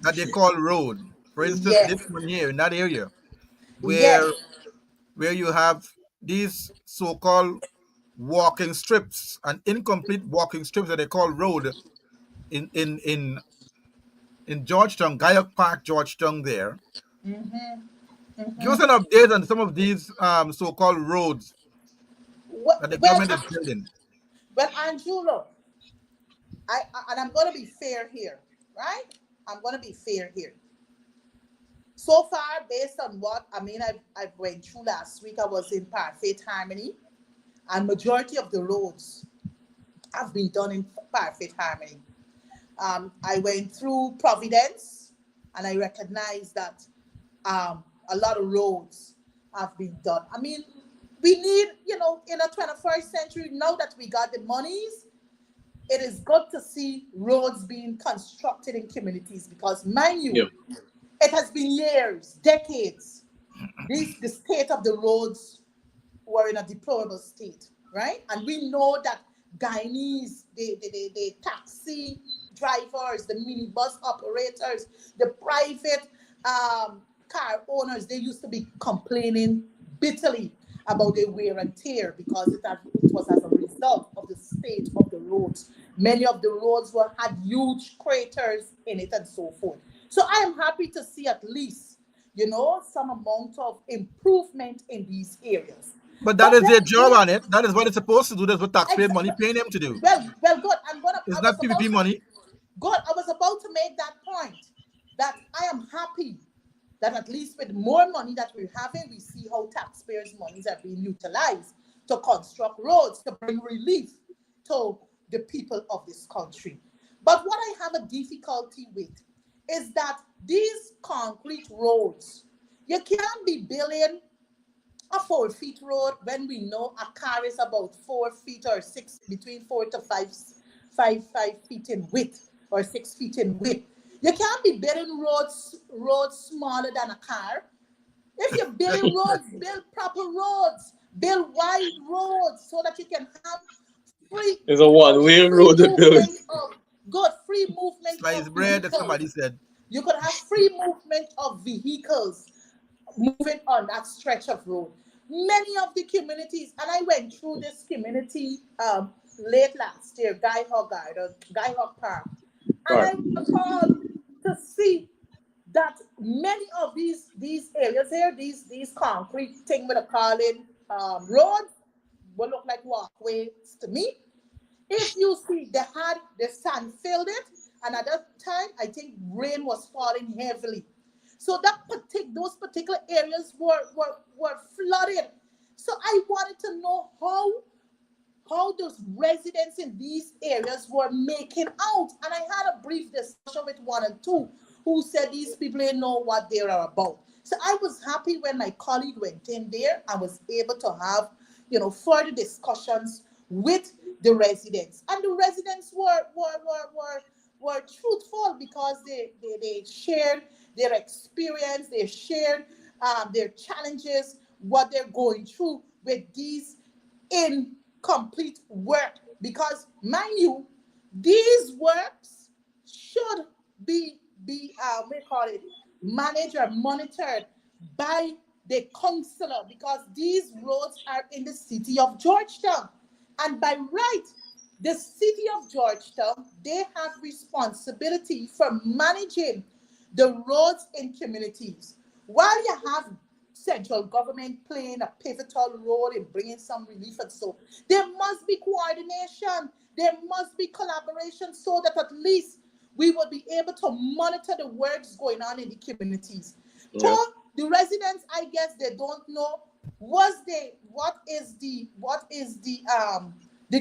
that they call road. For instance, this Yes. one here in that area where Yes. you have these so-called walking strips and incomplete walking strips that they call road in Georgetown, Guyok Park, Georgetown. There, Mm-hmm. give us Mm-hmm. an update on some of these so-called roads Well, that the well, government is building. well, Andrew, look, and I'm going to be fair here, right? I'm going to be fair here. So far, based on what I mean, I went through last week. I was in Parfait Harmony, and majority of the roads have been done in Parfait Harmony. I went through Providence, and I recognized that a lot of roads have been done. I mean, we need, in the 21st century, now that we got the monies, it is good to see roads being constructed in communities because, mind Yeah. you, it has been years, decades. The state of the roads were in a deplorable state, right? And we know that Guyanese, the taxi drivers, the minibus operators, the private car owners, they used to be complaining bitterly about the wear and tear because it was as a result of the state of the roads. Many of the roads had huge craters in it and so forth. So I am happy to see at least, some amount of improvement in these areas. But that But is then their job again, on it. That is what it's supposed to do. That's what taxpayer money paying them to do. well, good. It's I not was PPP about to, money. good. I was about to make that point that I am happy that at least with more money that we're having, we see how taxpayers' monies are being utilized to construct roads to bring relief to the people of this country. But what I have a difficulty with is that these concrete roads, you can't be building a 4 feet road when we know a car is about 4 feet or six, between 4 to 5 feet in width or 6 feet in width. You can't be building roads smaller than a car. If you're building roads, build proper roads, build wide roads so that you can have free It's a one-way free road to build. movement of good free movement Sliced of bread, that vehicles. somebody said. You could have free movement of vehicles moving on that stretch of road. Many of the communities, and I went through this community late last year, Guy Hog Park, and I Right. was appalled to see that many of these areas here, these concrete thing with a calling roads, will look like walkways to me. If you see, they had the sand filled it, and at that time, I think rain was falling heavily. So those particular areas were flooded. So I wanted to know how those residents in these areas were making out. And I had a brief discussion with one and two who said these people didn't know what they are about. So I was happy when my colleague went in there and was able to have, further discussions with the residents. And the residents were truthful because they shared their experience, they shared their challenges, what they're going through with these incomplete work. Because, mind you, these works should be we call it managed or monitored by the councillor, because these roads are in the city of Georgetown. And by right, the city of Georgetown, they have responsibility for managing the roads in communities. While you have central government playing a pivotal role in bringing some relief and so, there must be coordination, there must be collaboration so that at least we will be able to monitor the works going on in the communities. Yeah. To the residents, I guess they don't know what is the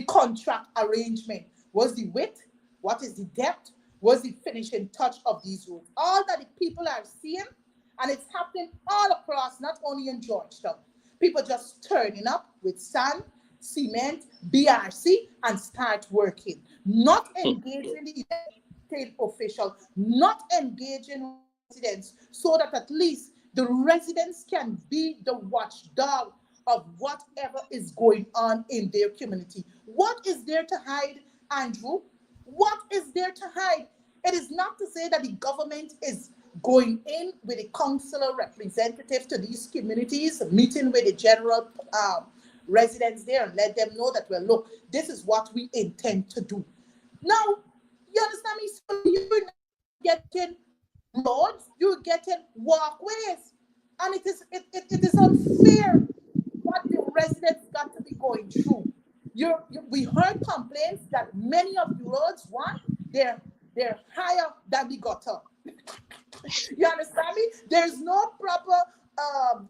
contract arrangement. Was the width? What is the depth? Was the finishing touch of these roads? All that the people are seeing, and it's happening all across, not only in Georgetown. People just turning up with sand, cement, BRC, and start working. Not engaging the state official, not engaging residents, so that at least the residents can be the watchdog of whatever is going on in their community. What is there to hide, Andrew? What is there to hide? It is not to say that the government is going in with a councillor representative to these communities, meeting with the general residents there and let them know that, well, look, this is what we intend to do. Now, you understand me? So you're not getting roads, you're getting walkways. And it is unfair what the residents got to be going through. We heard complaints that many of the roads, they're higher than the gutter. You understand me? There's no proper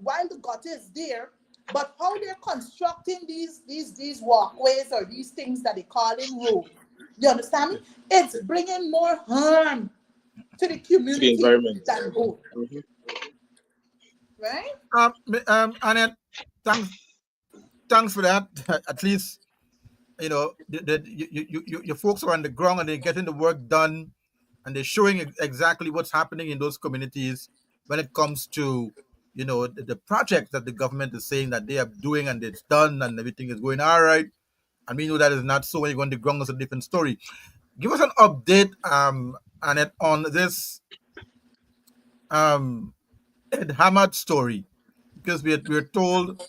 while the gutter is there, but how they're constructing these walkways or these things that they call in roads. You understand me? It's bringing more harm to the community environment than good. Mm-hmm. Right? Annette, thanks for that. At least your folks are on the ground and they're getting the work done, and they're showing exactly what's happening in those communities when it comes to the projects that the government is saying that they are doing and it's done and everything is going all right. And we know that is not so. When you go on the ground, it's a different story. Give us an update, Annette, on this Ed Hamad story, because we're told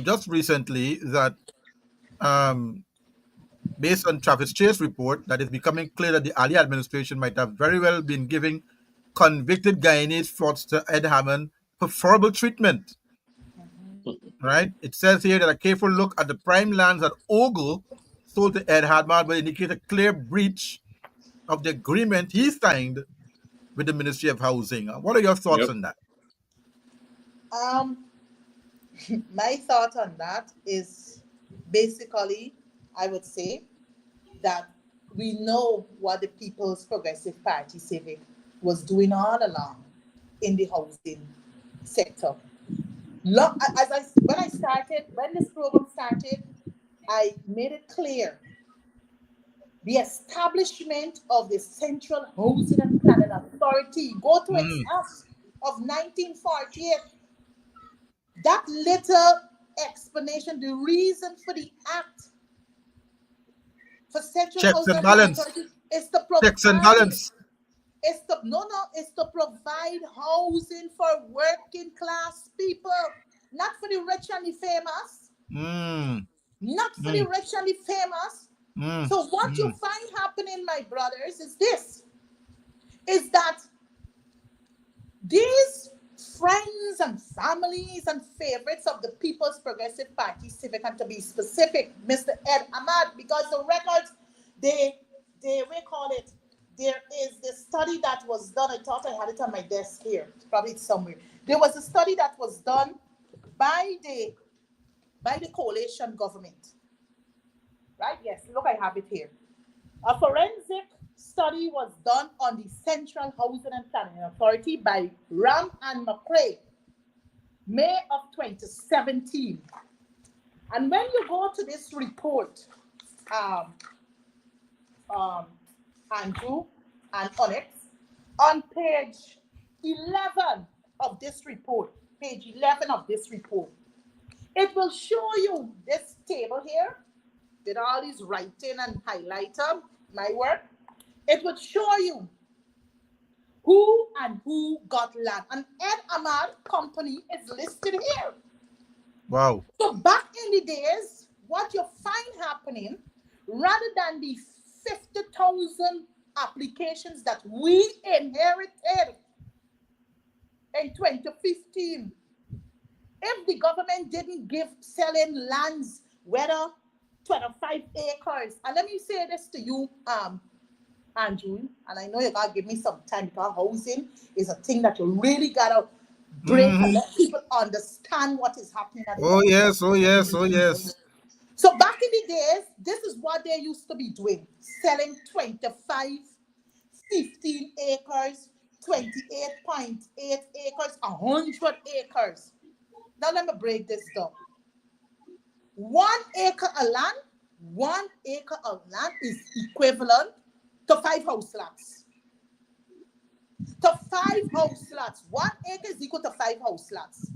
just recently that based on Travis Chase report, that it's becoming clear that the Ali administration might have very well been giving convicted Guyanese fraudster Ed Hammond preferable treatment. Right? It says here that a careful look at the prime lands that Ogle sold to Ed Hammond will indicate a clear breach of the agreement he signed with the Ministry of Housing. What are your thoughts on that? My thought on that is basically, I would say that we know what the People's Progressive Party Civic was doing all along in the housing sector. When this program started, I made it clear the establishment of the Central Housing and Planning Authority, go to its Mm. act of 1948. That little explanation, the reason for the act for Central Checks Housing and and Planning balance. Authority is to Checks and provide, balance. it's to provide housing for working class people, not for the rich and the famous, Mm. not for the Mm. rich and the famous. Mm. So what you Mm. find happening, my brothers, is this, is that these friends and families and favorites of the People's Progressive Party Civic, and to be specific, Mr. Ed Ahmad, because the records, we call it, there is the study that was done. I thought I had it on my desk here. Probably somewhere. There was a study that was done by the coalition government. Right? Yes, look, I have it here. A forensic study was done on the Central Housing and Planning Authority by Ram and McCrae, May of 2017. And when you go to this report, Andrew and Onyx, on page 11 of this report, page 11 of this report, it will show you this table here with all these writing and highlighter, my work. It would show you who got land. And Ed Ahmad Company is listed here. Wow. So back in the days, what you find happening, rather than the 50,000 applications that we inherited in 2015, if the government didn't give selling lands, whether 25 acres, and let me say this to you, Andrew, and I know you gotta give me some time because housing is a thing that you really gotta break and let people understand what is happening at the Oh housing. yes, oh yes, oh yes. So back in the days, this is what they used to be doing, selling 25, 15 acres, 28.8 acres, 100 acres. Now let me break this down. 1 acre of land, 1 acre of land is equivalent to 5 house lots. To 5 house lots. 1 acre is equal to 5 house lots.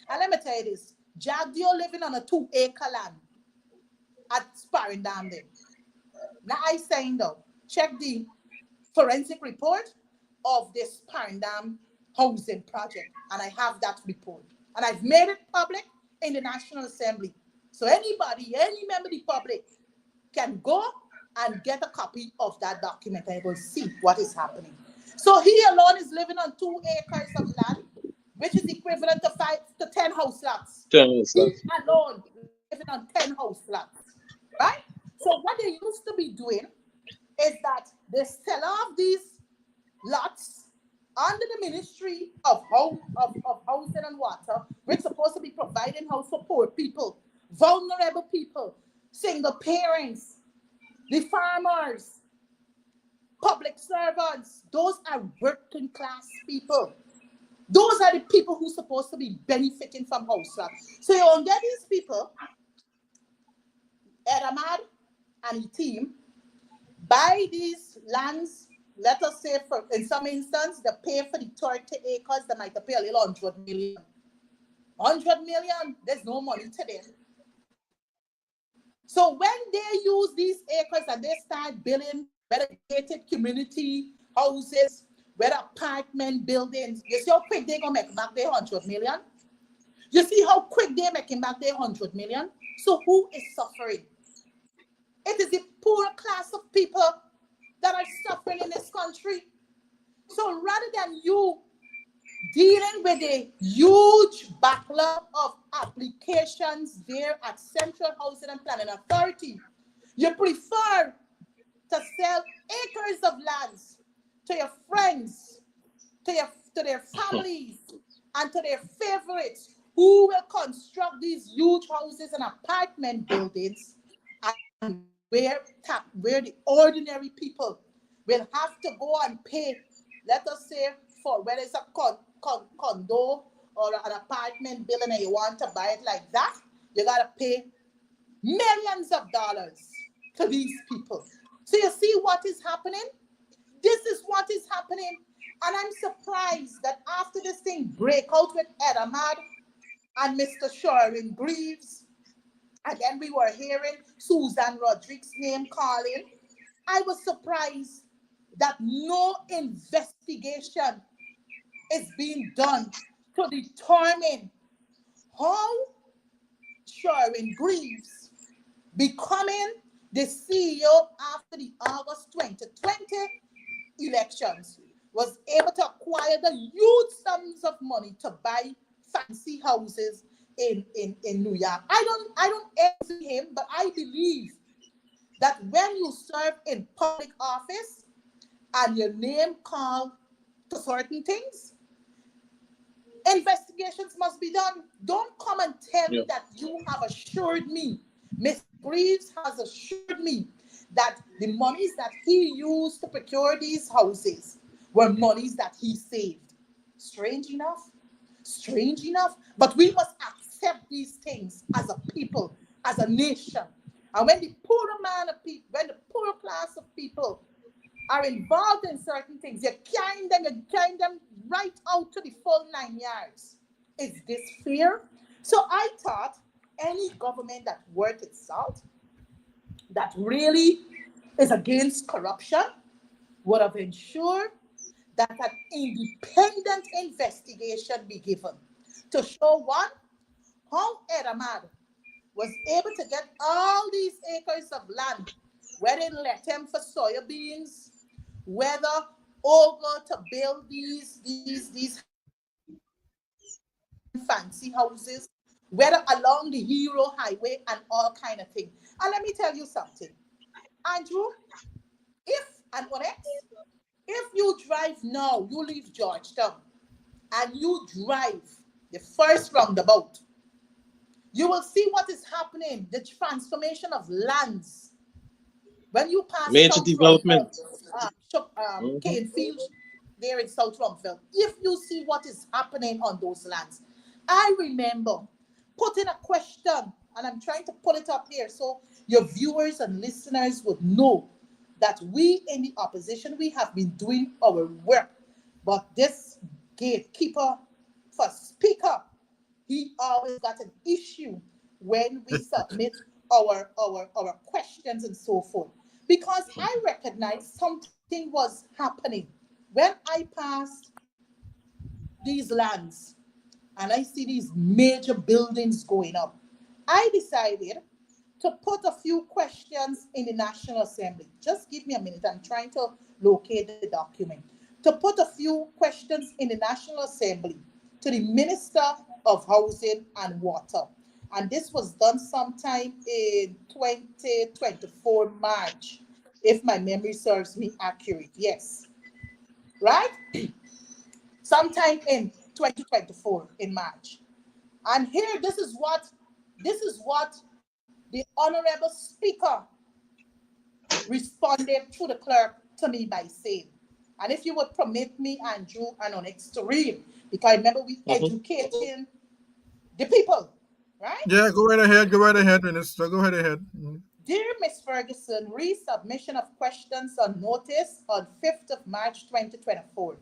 And let me tell you this, Jagdio living on a 2-acre land at Sparring Dam there. Now I signed up. Check the forensic report of this Sparring Dam housing project. And I have that report. And I've made it public in the National Assembly. So anybody, any member of the public can go and get a copy of that document and will see what is happening. So he alone is living on 2 acres of land, which is equivalent to 10 house lots. 10 house He lots. alone living on 10 house lots, right? So what they used to be doing is that they sell off these lots under the Ministry of Housing and Water, which is supposed to be providing house for poor people, vulnerable people, single parents, the farmers, public servants. Those are working class people. Those are the people who are supposed to be benefiting from house lots. So you don't get these people, Ed Ahmad and his team, buy these lands. Let us say, in some instances, they pay for the 30 acres, they might pay a little 100 million. 100 million, there's no money to them. So when they use these acres and they start building gated community houses, whether apartment buildings, you see how quick they're going to make back their 100 million? You see how quick they're making back their 100 million? So who is suffering? It is the poor class of people that are suffering in this country. So rather than you dealing with a huge backlog of applications there at Central Housing and Planning Authority, you prefer to sell acres of lands to your friends, to their families, and to their favorites who will construct these huge houses and apartment buildings and where the ordinary people will have to go and pay, let us say, for whether it's a condo or an apartment building and you want to buy it like that, you got to pay millions of dollars to these people. So you see what is happening? This is what is happening. And I'm surprised that after this thing break out with Ed Ahmad and Mr. Sharon Greaves, and then we were hearing Susan Rodriguez's name calling, I was surprised that no investigation is being done to determine how Sharon Greaves, becoming the CEO after the August 2020 elections, was able to acquire the huge sums of money to buy fancy houses in New York. I don't envy him, but I believe that when you serve in public office and your name called to certain things, investigations must be done. Don't come and tell me that you have assured me, Ms. Greaves has assured me that the monies that he used to procure these houses were monies that he saved. Strange enough, but we must accept these things as a people, as a nation. And when the when the poor class of people are involved in certain things, you're carrying them right out to the full 9 yards. Is this fair? So I thought any government that worth its salt, that really is against corruption, would have ensured that an independent investigation be given to show one, how Ed Ahmad was able to get all these acres of land, whether it let him for soybeans, whether over to build these fancy houses, whether along the Hero Highway and all kind of things. And let me tell you something, Andrew, if you drive now, you leave Georgetown and you drive the first roundabout, you will see what is happening, the transformation of lands. When you pass major development, Canefield, there in South Rumfield, if you see what is happening on those lands, I remember putting a question, and I'm trying to pull it up here so your viewers and listeners would know that we in the opposition, we have been doing our work, but this gatekeeper for speaker, he always got an issue when we submit our questions and so forth, because I recognize something was happening when I passed these lands and I see these major buildings going up. I decided to put a few questions in the National Assembly. Just give me a minute. I'm trying to locate the document. To put a few questions in the National Assembly to the Minister of Housing and Water. And this was done sometime in 2024 March, if my memory serves me accurate. Yes. Right? Sometime in 2024 in March. And here, this is what the Honorable Speaker responded to the clerk to me by saying, and if you would permit me, Andrew and Onyx, to read, because remember we educating the people, right? Yeah, go right ahead, Minister. Go right ahead. Dear Ms. Ferguson, resubmission of questions on notice on 5th of March 2024.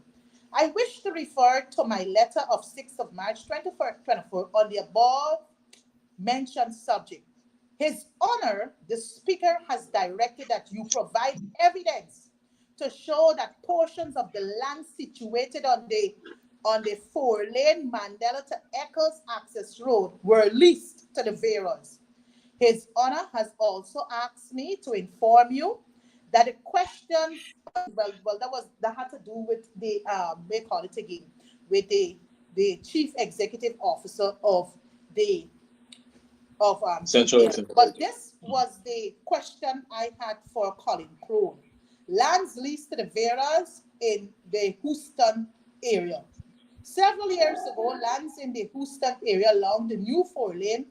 I wish to refer to my letter of 6th of March 2024 on the above mentioned subject. His Honor, the Speaker, has directed that you provide evidence to show that portions of the land situated on the 4-lane Mandela to Eccles Access Road were leased to the bearers. His Honor has also asked me to inform you that the question, that had to do with the the Chief Executive Officer of Central. But this was the question I had for Colin Crone. Lands leased to the bearers in the Houston area. Several years ago, lands in the Houston area along the new 4-lane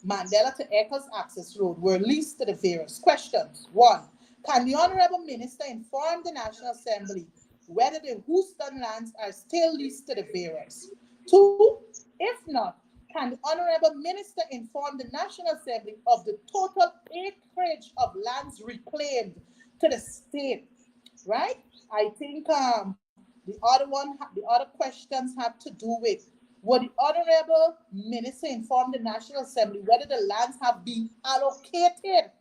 Mandela to Eccles Access Road were leased to the various. Questions. 1. Can the Honorable Minister inform the National Assembly whether the Houston lands are still leased to the bearers? 2. If not, can the Honorable Minister inform the National Assembly of the total acreage of lands reclaimed to the state? Right? I think the other questions have to do with, would the Honorable Minister inform the National Assembly whether the lands have been allocated?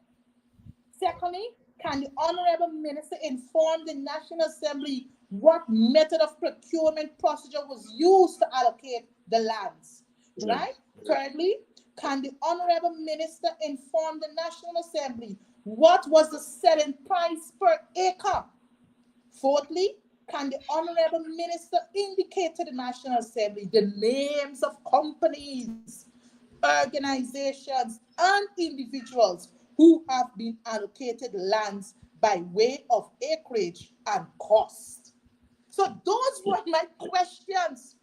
Secondly, can the Honorable Minister inform the National Assembly what method of procurement procedure was used to allocate the lands? Right? Thirdly, can the Honorable Minister inform the National Assembly what was the selling price per acre? Fourthly, can the Honorable Minister indicate to the National Assembly the names of companies, organizations, and individuals who have been allocated lands by way of acreage and cost? So those were my questions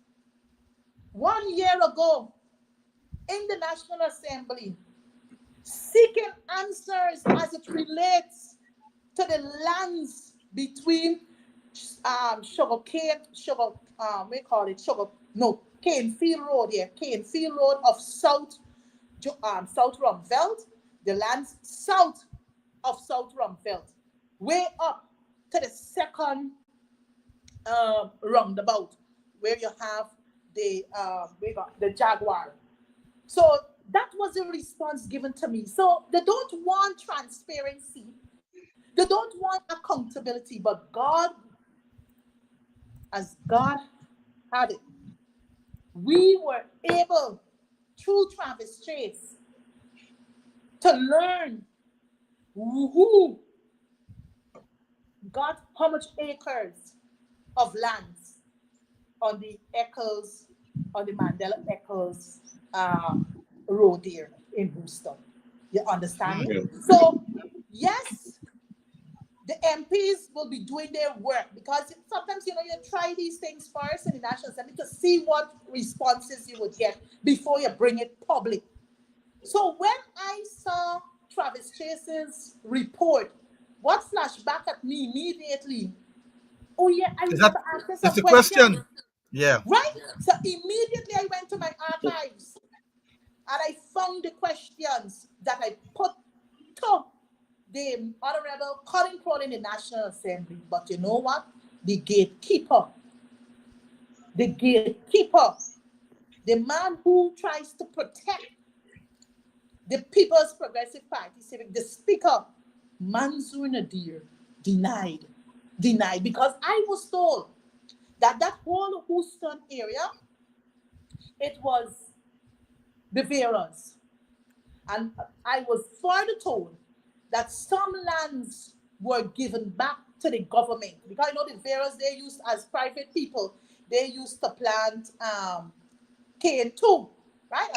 1 year ago in the National Assembly, seeking answers as it relates to the lands between Canefield Road here, Canefield Road of South Rumveld, the lands south of South Rumveld, way up to the second roundabout where you have the Jaguar. So that was a response given to me. So they don't want transparency. They don't want accountability, but God, as God had it, we were able, through Travis Chase, to learn who got how much acres of lands on the Mandela Eccles road here in Houston. You understand me? So, yes, the MPs will be doing their work, because sometimes, you try these things first in the National Assembly to see what responses you would get before you bring it public. So when I saw Travis Chase's report, what flashed back at me immediately? Oh yeah, I was going to ask That's some the question. Yeah. Right? So immediately I went to my archives and I found the questions that I put to the Honorable Colin Crowley in the National Assembly. But you know what? The gatekeeper, the man who tries to protect the People's Progressive Party, the Speaker, Mansour Nadir, denied, because I was told that whole Houston area, it was the Veras. And I was further told that some lands were given back to the government, because the Veras, they used, as private people, they used to plant cane too, right?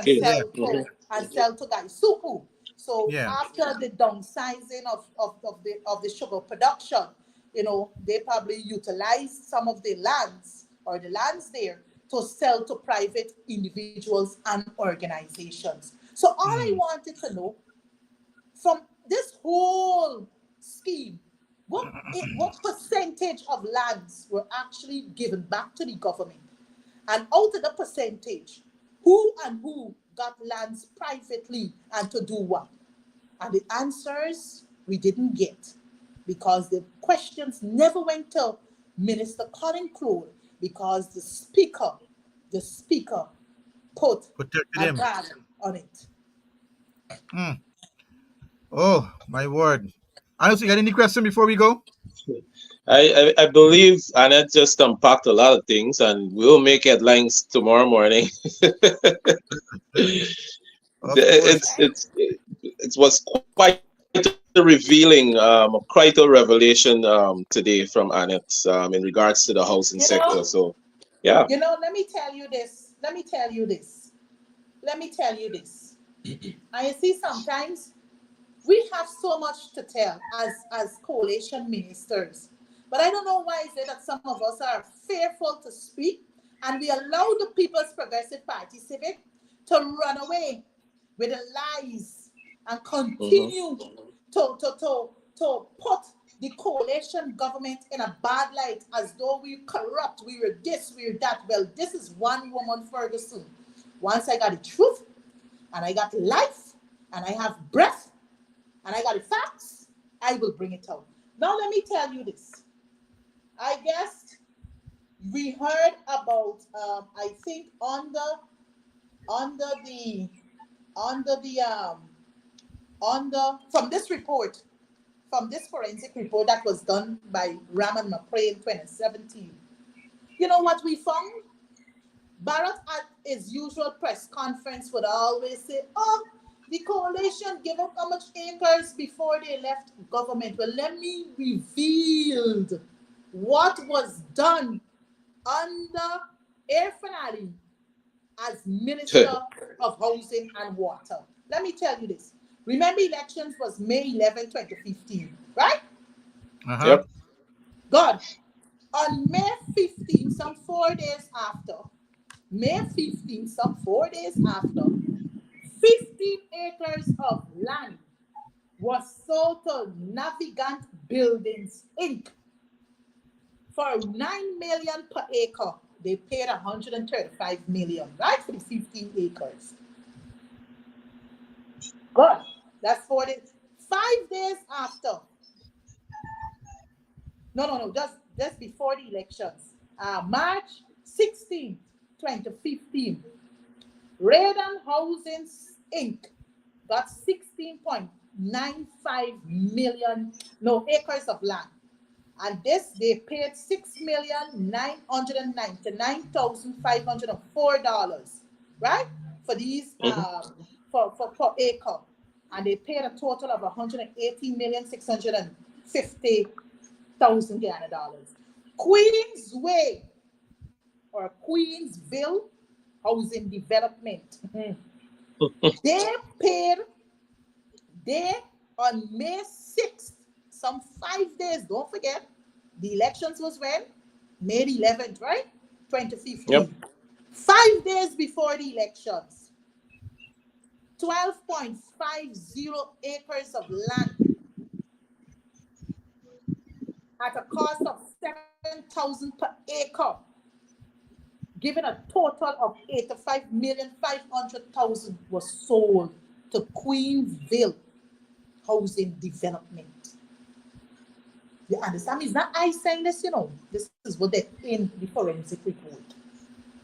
And sell to Gaisuku. So after the downsizing of the sugar production, they probably utilized some of the lands there to sell to private individuals and organizations. So all I wanted to know from this whole scheme, what percentage of lands were actually given back to the government? And out of the percentage, who got lands privately and to do what? And the answers we didn't get, because the questions never went to Minister Colin Crowley, because the speaker put a guard on it. Oh, my word. Honestly, got any question before we go? I believe Annette just unpacked a lot of things, and we'll make headlines tomorrow morning. It was quite a revealing, quite a revelation today from Annette in regards to the housing sector. So, yeah. Let me tell you this. I see sometimes we have so much to tell as coalition ministers. But I don't know why is it that some of us are fearful to speak, and we allow the People's Progressive Party Civic to run away with the lies and continue to put the coalition government in a bad light as though we're corrupt, we're this, we're that. Well, this is one woman, Ferguson. Once I got the truth, and I got life, and I have breath, and I got the facts, I will bring it out. Now let me tell you this. I guess we heard about I think under from this forensic report that was done by Raman McRae in 2017. You know what we found? Barrett at his usual press conference would always say, oh, the coalition gave up how much acres before they left government. Well, let me reveal what was done under Irfan Ali as Minister of Housing and Water. Let me tell you this. Remember, elections was May 11, 2015, right? Yep. God, on May 15, some 4 days after, May 15, some 4 days after, 15 acres of land was sold to Navigant Buildings, Inc. for $9 million per acre. They paid $135 million, right, for the 15 acres. Good. That's 4 days. 5 days after. No, just before the elections. March 16, 2015. Redan Housing Inc. got 16.95 million acres of land. And this, they paid $6,999,504, right? For these, for per acre. And they paid a total of $118,650,000 Ghana dollars. Queensway or Queensville Housing Development. They on May 6th, some 5 days, don't forget, the elections was when? May 11th, right? 2015. Yep. 5 days before the elections, 12.50 acres of land at a cost of $7,000 per acre, giving a total of $85,500,000 was sold to Queensville Housing Development. You understand? It's not I saying this, you know. This is what they're in the forensic report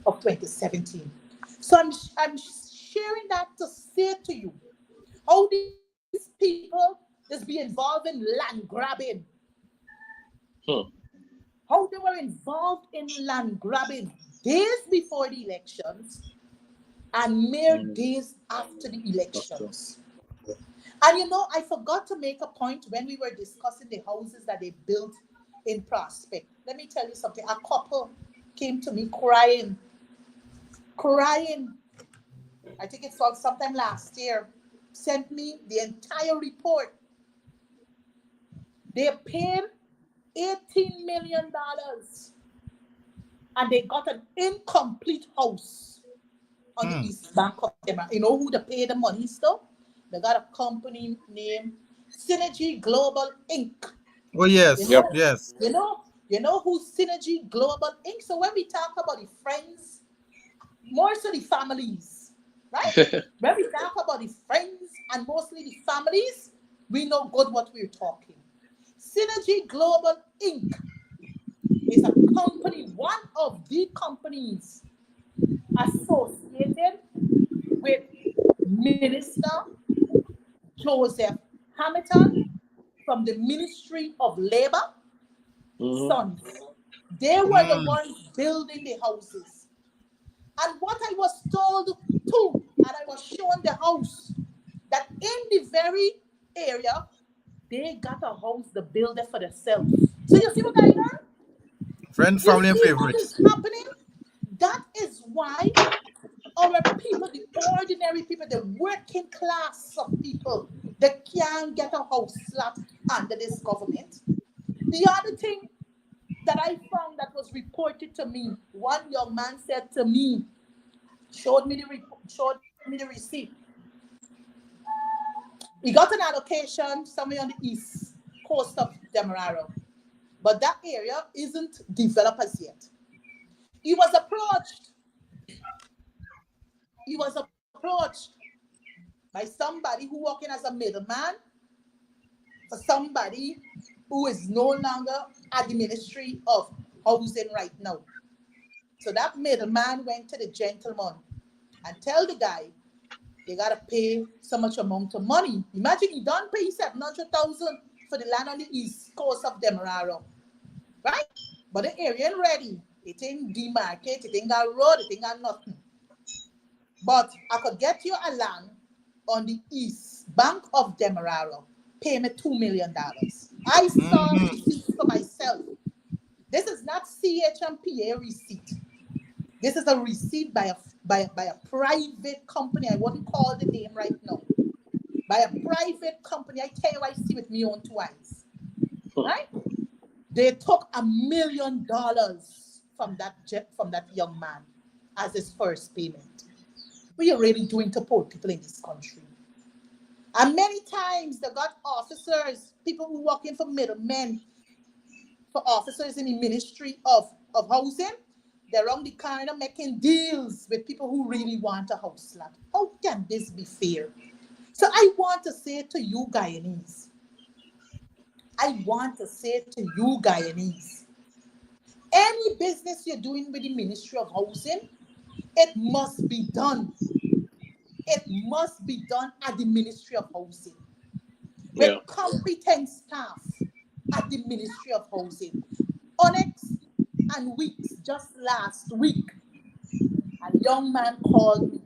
of 2017. So I'm sharing that to say to you how these people just be involved in land grabbing. How they were involved in land grabbing days before the elections and mere days after the elections. And you know, I forgot to make a point when we were discussing the houses that they built in Prospect. Let me tell you something. A couple came to me crying. I think it was sometime last year. Sent me the entire report. They paid $18 million and they got an incomplete house on the East Bank of them. You know who they paid the money still? They got a company named Synergy Global Inc. Oh, yes. You know, Yes. You know who Synergy Global Inc. So when we talk about the friends, more so the families, right? When we talk about the friends and mostly the families, we know good what we're talking. Synergy Global Inc. is a company, one of the companies associated with Minister Joseph Hamilton from the Ministry of Labor. Sons. They were the ones building the houses. And what I was told too, and I was shown the house, that in the very area, they got a house to build it for themselves. So you see what I done? Friend, family, and What favorites. is happening? That is why our people, the ordinary people, the working class of people, they can't get a house slap under this government. The other thing that I found that was reported to me, one young man said to me, showed me the receipt. He got an allocation somewhere on the east coast of Demerara, but that area isn't developed as yet. He was approached. He was approached by somebody who working as a middleman for somebody who is no longer at the Ministry of Housing right now. So that middleman went to the gentleman and tell the guy they gotta pay so much amount of money. Imagine he done pay 700,000 for the land on the east coast of Demerara, right? But the area ain't ready. It ain't demarcated, it ain't got road, it ain't got nothing. But I could get you a land on the east bank of Demerara. Pay me $2 million. I saw receipts for myself. This is not CHMPA receipt. This is a receipt by a private company. I wouldn't call the name right now. By a private company. I KYC with me own two eyes. Right? They took $1 million from that young man as his first payment. What are you really doing to poor people in this country? And many times they got officers, people who work in for middlemen, for officers in the Ministry of Housing. They're on the kind of making deals with people who really want a house lot. How can this be fair? So I want to say to you Guyanese, any business you're doing with the Ministry of Housing, it must be done. It must be done at the Ministry of Housing. With competent staff at the Ministry of Housing. Onyx and Weeks, just last week, a young man called me.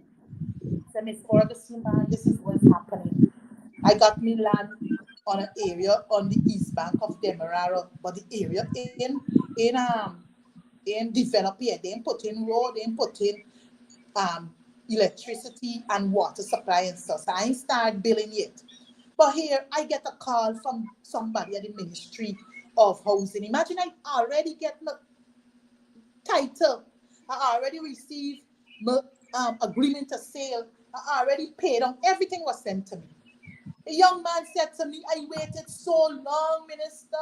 Said, Miss Ferguson, man, this is what's happening. I got me land on an area on the east bank of Demerara, but the area in develop here. They ain't put in road, they ain't put in electricity and water supply and stuff. So I ain't started billing yet. But here I get a call from somebody at the Ministry of Housing. Imagine I already get my title. I already received my agreement to sale. I already paid on. Everything was sent to me. The young man said to me, I waited so long, Minister,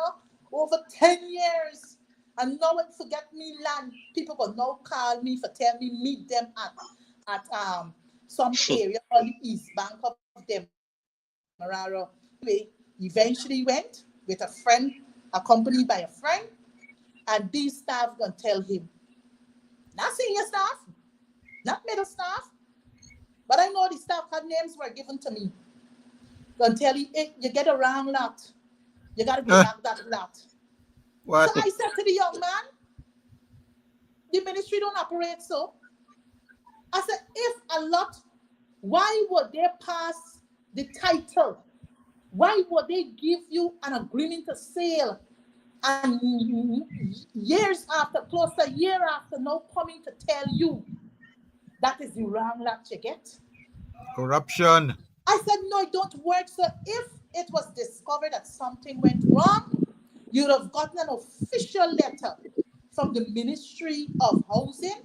over 10 years. And now it forget me land. People will now call me for tell me meet them at some area on the east bank of Demerara. Eventually went with a friend, accompanied by a friend, and these staff gonna tell him, not senior staff, not middle staff, but I know the staff had names were given to me. Gonna tell you, hey, you get a wrong lot. You gotta go back that lot. What? So I said to the young man, the ministry don't operate so. I said, if a lot, why would they pass the title? Why would they give you an agreement to sale? And years after, close to a year after, now coming to tell you that is the wrong lot you get. Corruption. I said, no, it don't work. So if it was discovered that something went wrong, you'd have gotten an official letter from the Ministry of Housing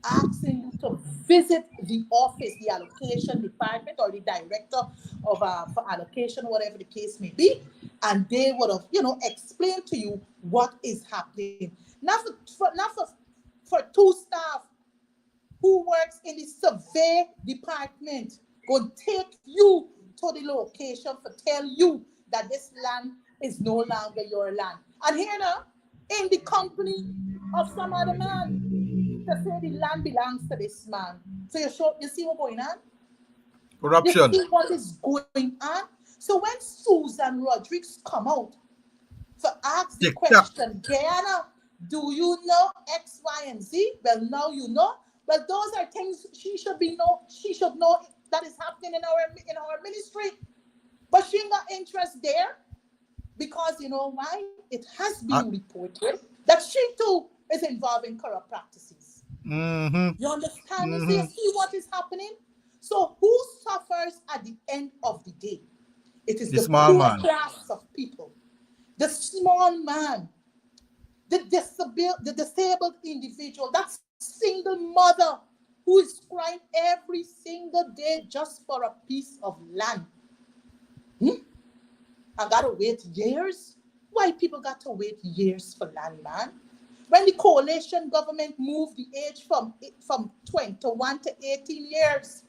asking you to visit the office, the allocation department, or the director of for allocation, whatever the case may be, and they would have, explained to you what is happening. Not for two staff who works in the survey department, go take you to the location for tell you that this land is no longer your land. And here now, in the company of some other man, to say the land belongs to this man. So you see what's going on? Corruption. You see what is going on? So when Susan Rodriguez come out for ask the question, Guyana, do you know X, Y, and Z? Well, now you know. Well, those are things she should know that is happening in our ministry. But she ain't got interest there because you know why? It has been reported that she too is involved in corrupt practices. Mm-hmm. You understand? Mm-hmm. So you see what is happening? So who suffers at the end of the day? It is the small poor man. class of people. The small man. The disabled individual. That single mother who is crying every single day just for a piece of land. I gotta wait years. Why people got to wait years for land, man? When the coalition government moved the age from 21 to 18 years,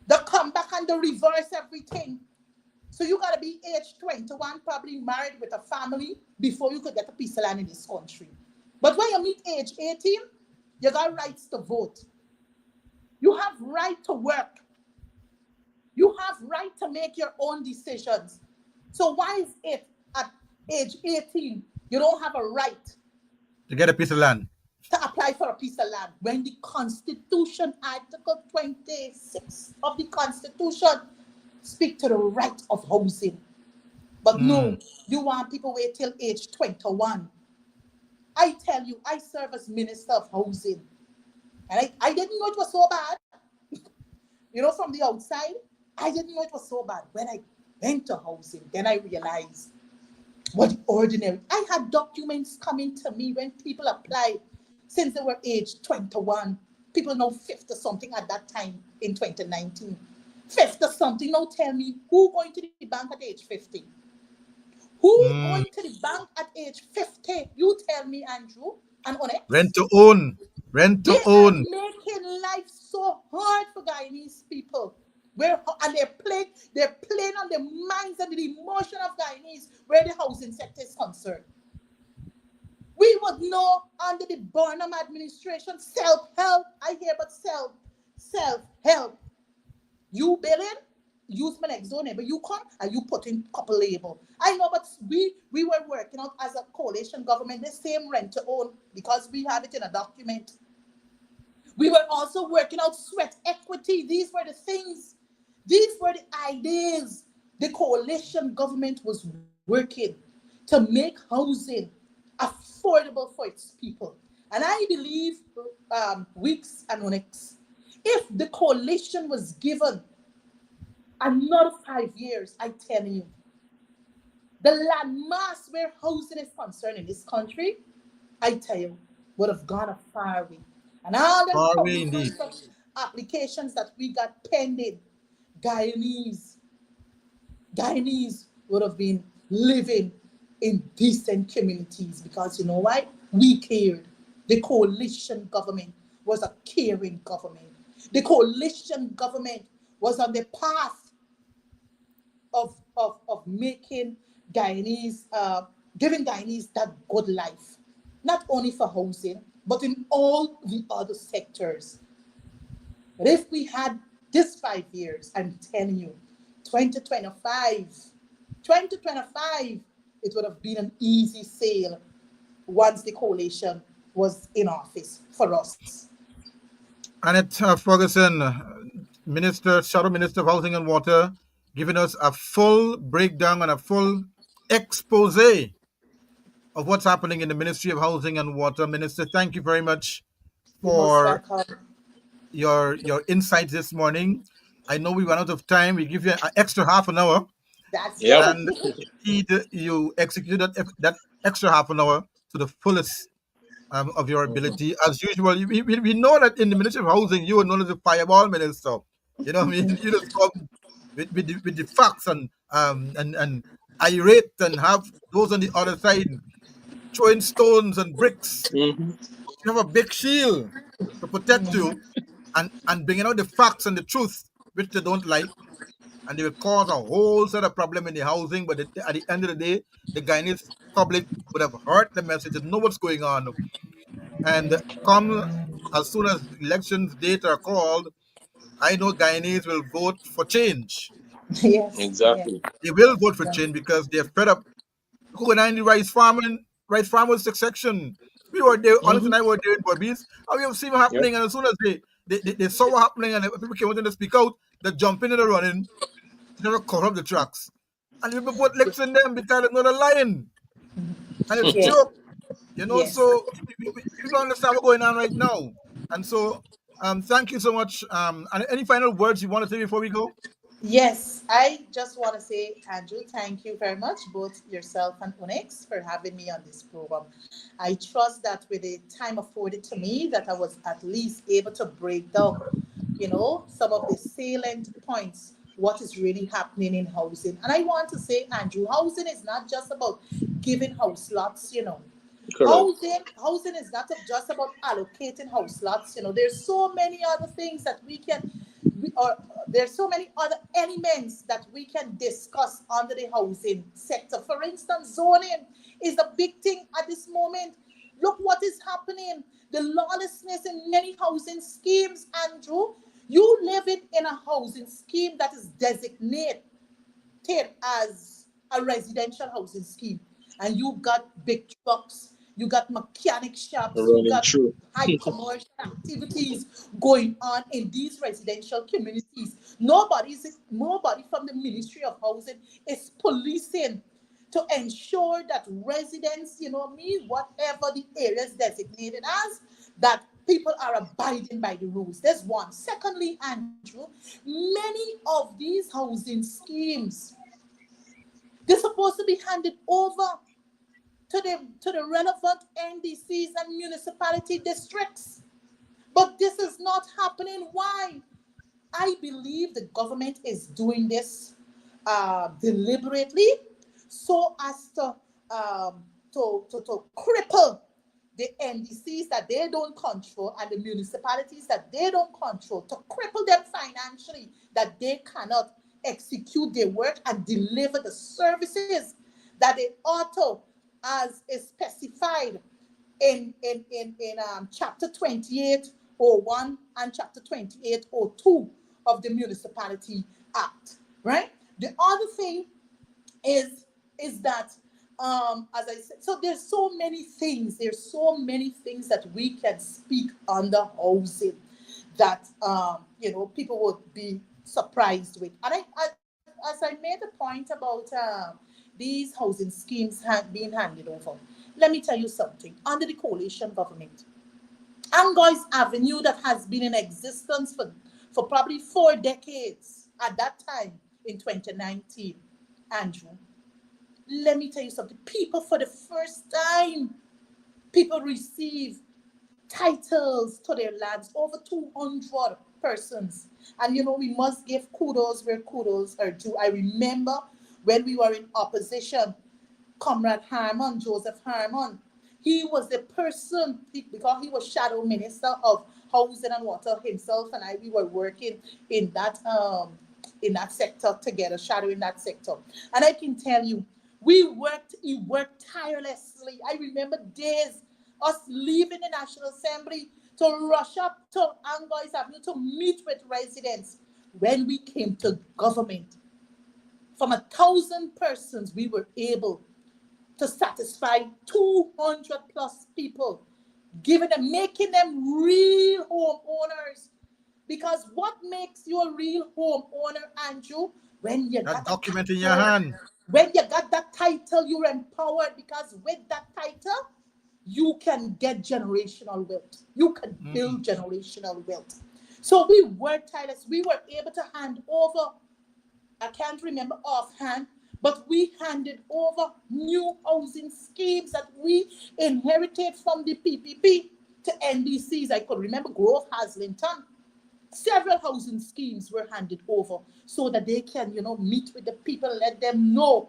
they come back and they reverse everything. So you gotta be age 21, probably married with a family before you could get a piece of land in this country. But when you meet age 18, you got rights to vote. You have right to work. You have right to make your own decisions. So why is it at age 18 you don't have a right To get a piece of land. to apply for a piece of land when the Constitution, Article 26 of the Constitution, speak to the right of housing? But no, you want people wait till age 21. I tell you, I serve as Minister of Housing. And I didn't know it was so bad. From the outside, I didn't know it was so bad. When I went to housing, then I realized what ordinary. I had documents coming to me when people applied since they were age 21. People know 50 something at that time in 2019. 50 something. Now tell me, who going to the bank at age 50? Who going to the bank at age 50? You tell me, Andrew and Onyx. Rent to own. Rent to They own. are making life so hard for Guyanese people. And they're playing on the minds and the emotion of Guyanese where the housing sector is concerned. We would know under the Burnham administration, self-help. I hear about self-help. You billing, use my next door neighbor. You come and you put in couple label. I know, but we were working out as a coalition government, the same rent to own, because we have it in a document. We were also working out sweat equity. These were the things. These were the ideas the coalition government was working to make housing affordable for its people. And I believe, Weeks and Onyx, if the coalition was given another 5 years, I tell you, the landmass where housing is concerned in this country, I tell you, would have gone a far way. And all the applications that we got pending, Guyanese would have been living in decent communities, because you know why? We cared. The coalition government was a caring government. The coalition government was on the path of making Guyanese, giving Guyanese that good life, not only for housing, but in all the other sectors. But if we had this 5 years, I'm telling you, 2025, it would have been an easy sail once the coalition was in office for us. Annette Ferguson, Shadow Minister of Housing and Water, giving us a full breakdown and a full expose of what's happening in the Ministry of Housing and Water. Minister, thank you very much for your insights this morning. I know we ran out of time. We give you an extra half an hour. That's Yep. And you executed that extra half an hour to the fullest of your ability. As usual, we know that in the Ministry of Housing, you are known as the fireball minister. You know what I mean? You just come with the facts and irate and have those on the other side throwing stones and bricks. Mm-hmm. You have a big shield to protect you and bringing out the facts and the truth, which they don't like. And they will cause a whole set of problem in the housing. But at the end of the day, the Guyanese public would have heard the message and know what's going on. And come as soon as elections date are called, I know Guyanese will vote for change. Yes. Exactly. Yes. They will vote for change because they're fed up. Going on the rice farmers section. We were there, Honest and I were there in Barbies, and we have seen what happening. And as soon as they saw what happening and people came out to speak out, they jump in and they're running. They never cover up the tracks. And people put licks in them because they're not a lion. And it's a joke. So we don't understand what's going on right now. And so thank you so much. And any final words you want to say before we go? Yes, I just want to say, Andrew, thank you very much, both yourself and Onyx, for having me on this program. I trust that with the time afforded to me, that I was at least able to break down, some of the salient points what is really happening in housing. And I want to say, Andrew, housing is not just about giving house lots, you know. Correct. Housing is not just about allocating house lots. You know, there's so many other things that or there's so many other elements that we can discuss under the housing sector. For instance, zoning is a big thing at this moment. Look what is happening. The lawlessness in many housing schemes, Andrew. You live in a housing scheme that is designated as a residential housing scheme, and you got big trucks, you got mechanic shops, you Running got through. high commercial activities going on in these residential communities. Nobody from the Ministry of Housing is policing to ensure that residents, you know me, whatever the area is designated as, that people are abiding by the rules. There's one. Secondly, Andrew, many of these housing schemes, they're supposed to be handed over to the relevant NDCs and municipality districts. But this is not happening. Why? I believe the government is doing this deliberately so as to cripple the NDCs that they don't control and the municipalities that they don't control, to cripple them financially, that they cannot execute their work and deliver the services that they ought to, as is specified in chapter 2801 and chapter 2802 of the Municipality Act, right? The other thing is that as I said, so there's so many things that we can speak under housing that people would be surprised with. And as I made the point about these housing schemes being handed over, let me tell you something. Under the coalition government, Angoy's Avenue, that has been in existence for probably 4 decades at that time in 2019, Andrew, let me tell you something. People, for the first time, people receive titles to their lands, over 200 persons. And, we must give kudos where kudos are due. I remember when we were in opposition, Comrade Harmon, Joseph Harmon, he was the person, because he was shadow minister of housing and water himself, and we were working in that sector together, shadowing that sector. And I can tell you, he worked tirelessly. I remember days, us leaving the National Assembly to rush up to Angoy's Avenue to meet with residents. When we came to government, from 1,000 persons, we were able to satisfy 200 plus people, making them real homeowners. Because what makes you a real homeowner, Andrew? When you got that document in your hand. When you got that title, you're empowered, because with that title, you can get generational wealth. You can build generational wealth. So we worked tireless. We were able to hand over, I can't remember offhand, but we handed over new housing schemes that we inherited from the PPP to NDCs. I could remember Grove Haslington. Several housing schemes were handed over so that they can, meet with the people, let them know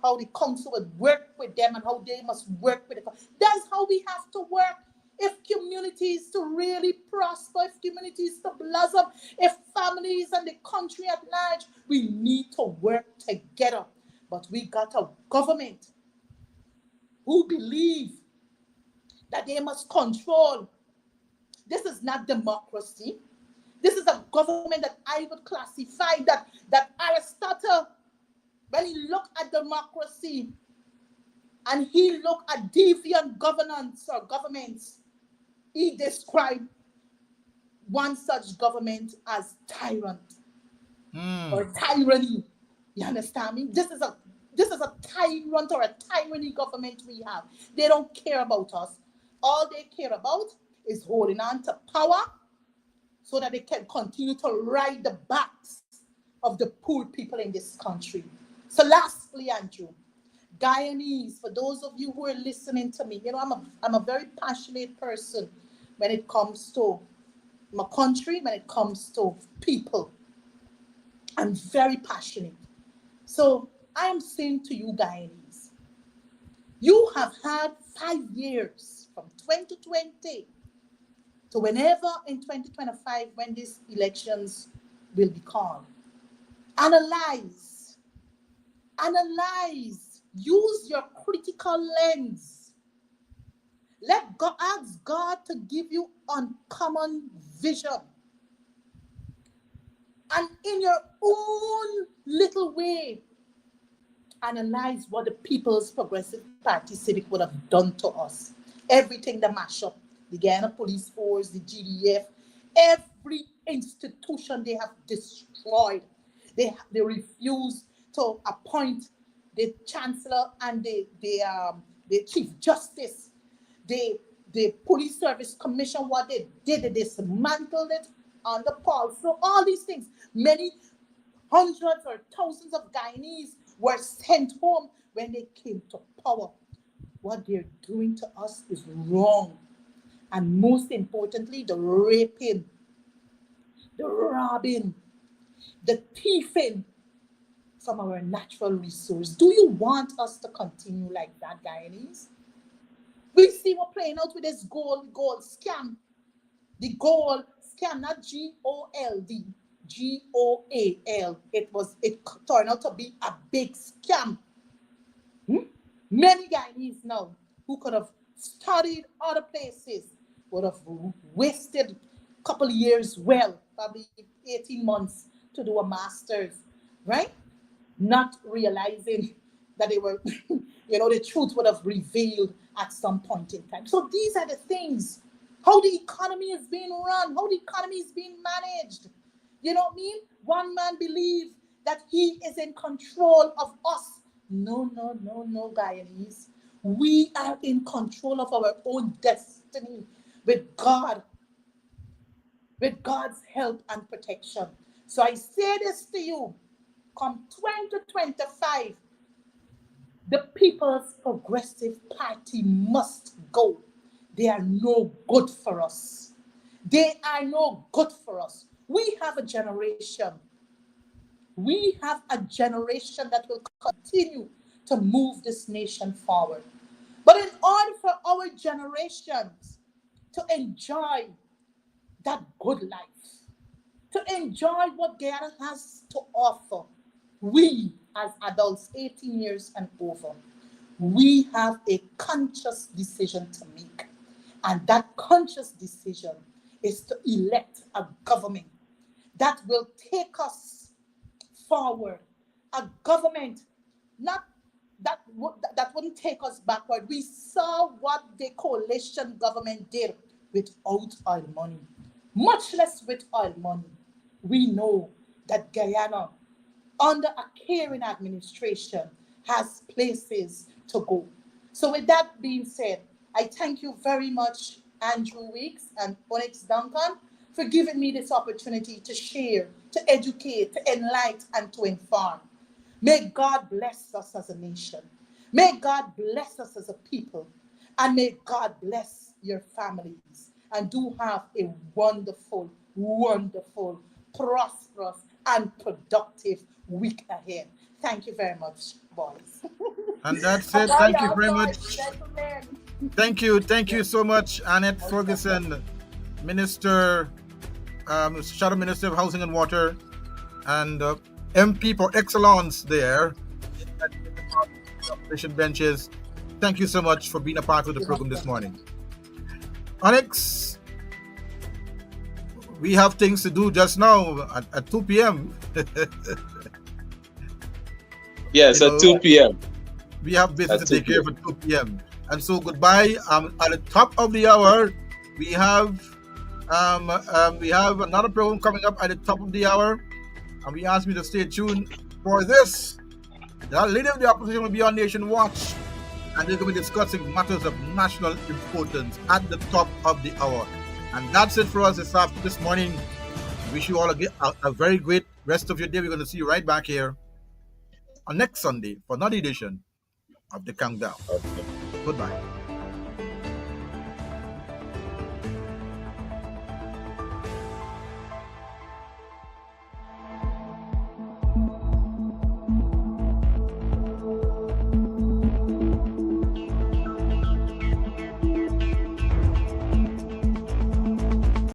how the council would work with them and how they must work with it. That's how we have to work. If communities to really prosper, if communities to blossom, if families and the country at large, we need to work together. But we got a government who believe that they must control. This is not democracy. This is a government that I would classify that Aristotle, when he looked at democracy and he looked at deviant governance or governments, he described one such government as tyrant or tyranny. You understand me? This is a tyrant or a tyranny government we have. They don't care about us. All they care about is holding on to power so that they can continue to ride the backs of the poor people in this country. So lastly, Andrew, Guyanese, for those of you who are listening to me, I'm a very passionate person when it comes to my country, when it comes to people. I'm very passionate. So I am saying to you Guyanese, you have had 5 years from 2020 to whenever in 2025 when these elections will be called. Analyze, use your critical lens. Let God ask God to give you uncommon vision. And in your own little way, analyze what the People's Progressive Party Civic would have done to us. Everything the mash up, the Guyana Police Force, the GDF, every institution they have destroyed. They refuse to appoint the Chancellor and the Chief Justice. The Police Service Commission, what they did, they dismantled it on the pulse. So all these things, many hundreds or thousands of Guyanese were sent home when they came to power. What they're doing to us is wrong. And most importantly, the raping, the robbing, the thieving from our natural resource. Do you want us to continue like that, Guyanese? We see we're playing out with this gold scam. The gold scam, not G-O-L-D, G-O-A-L. It turned out to be a big scam. Many Guyanese now who could have studied other places would have wasted a couple of years, probably 18 months to do a master's, right? Not realizing that they were, the truth would have revealed at some point in time. So these are the things, how the economy is being run, how the economy is being managed. You know what I mean? One man believes that he is in control of us. No, Guyanese. We are in control of our own destiny with God, with God's help and protection. So I say this to you, come 2025, the People's Progressive Party must go. They are no good for us. They are no good for us. We have a generation. We have a generation that will continue to move this nation forward. But in order for our generations to enjoy that good life, to enjoy what Guyana has to offer, we as adults 18 years and over, we have a conscious decision to make. And that conscious decision is to elect a government that will take us forward. A government that wouldn't take us backward. We saw what the coalition government did without oil money, much less with oil money. We know that Guyana, under a caring administration, has places to go. So with that being said, I thank you very much, Andrew Weeks and Onyx Duncan, for giving me this opportunity to share, to educate, to enlighten, and to inform. May God bless us as a nation. May God bless us as a people. And may God bless your families. And do have a wonderful, wonderful, prosperous, and productive week ahead. Thank you very much, boys. And that's it. Thank you very much. Thank you so much, Annette Ferguson, Minister, Shadow Minister of Housing and Water, and MP for excellence there at the opposition benches. Thank you so much for being a part of the program this morning. Onyx, we have things to do just now at 2 p.m. Yes, at 2 p.m. We have business to take care of at 2 p.m. And so goodbye. At the top of the hour, we have another program coming up at the top of the hour. And we ask you to stay tuned for this. The leader of the opposition will be on Nation Watch. And they're going to be discussing matters of national importance at the top of the hour. And that's it for us this morning. Wish you all a very great rest of your day. We're going to see you right back here on next Sunday for another edition of The Countdown. Goodbye.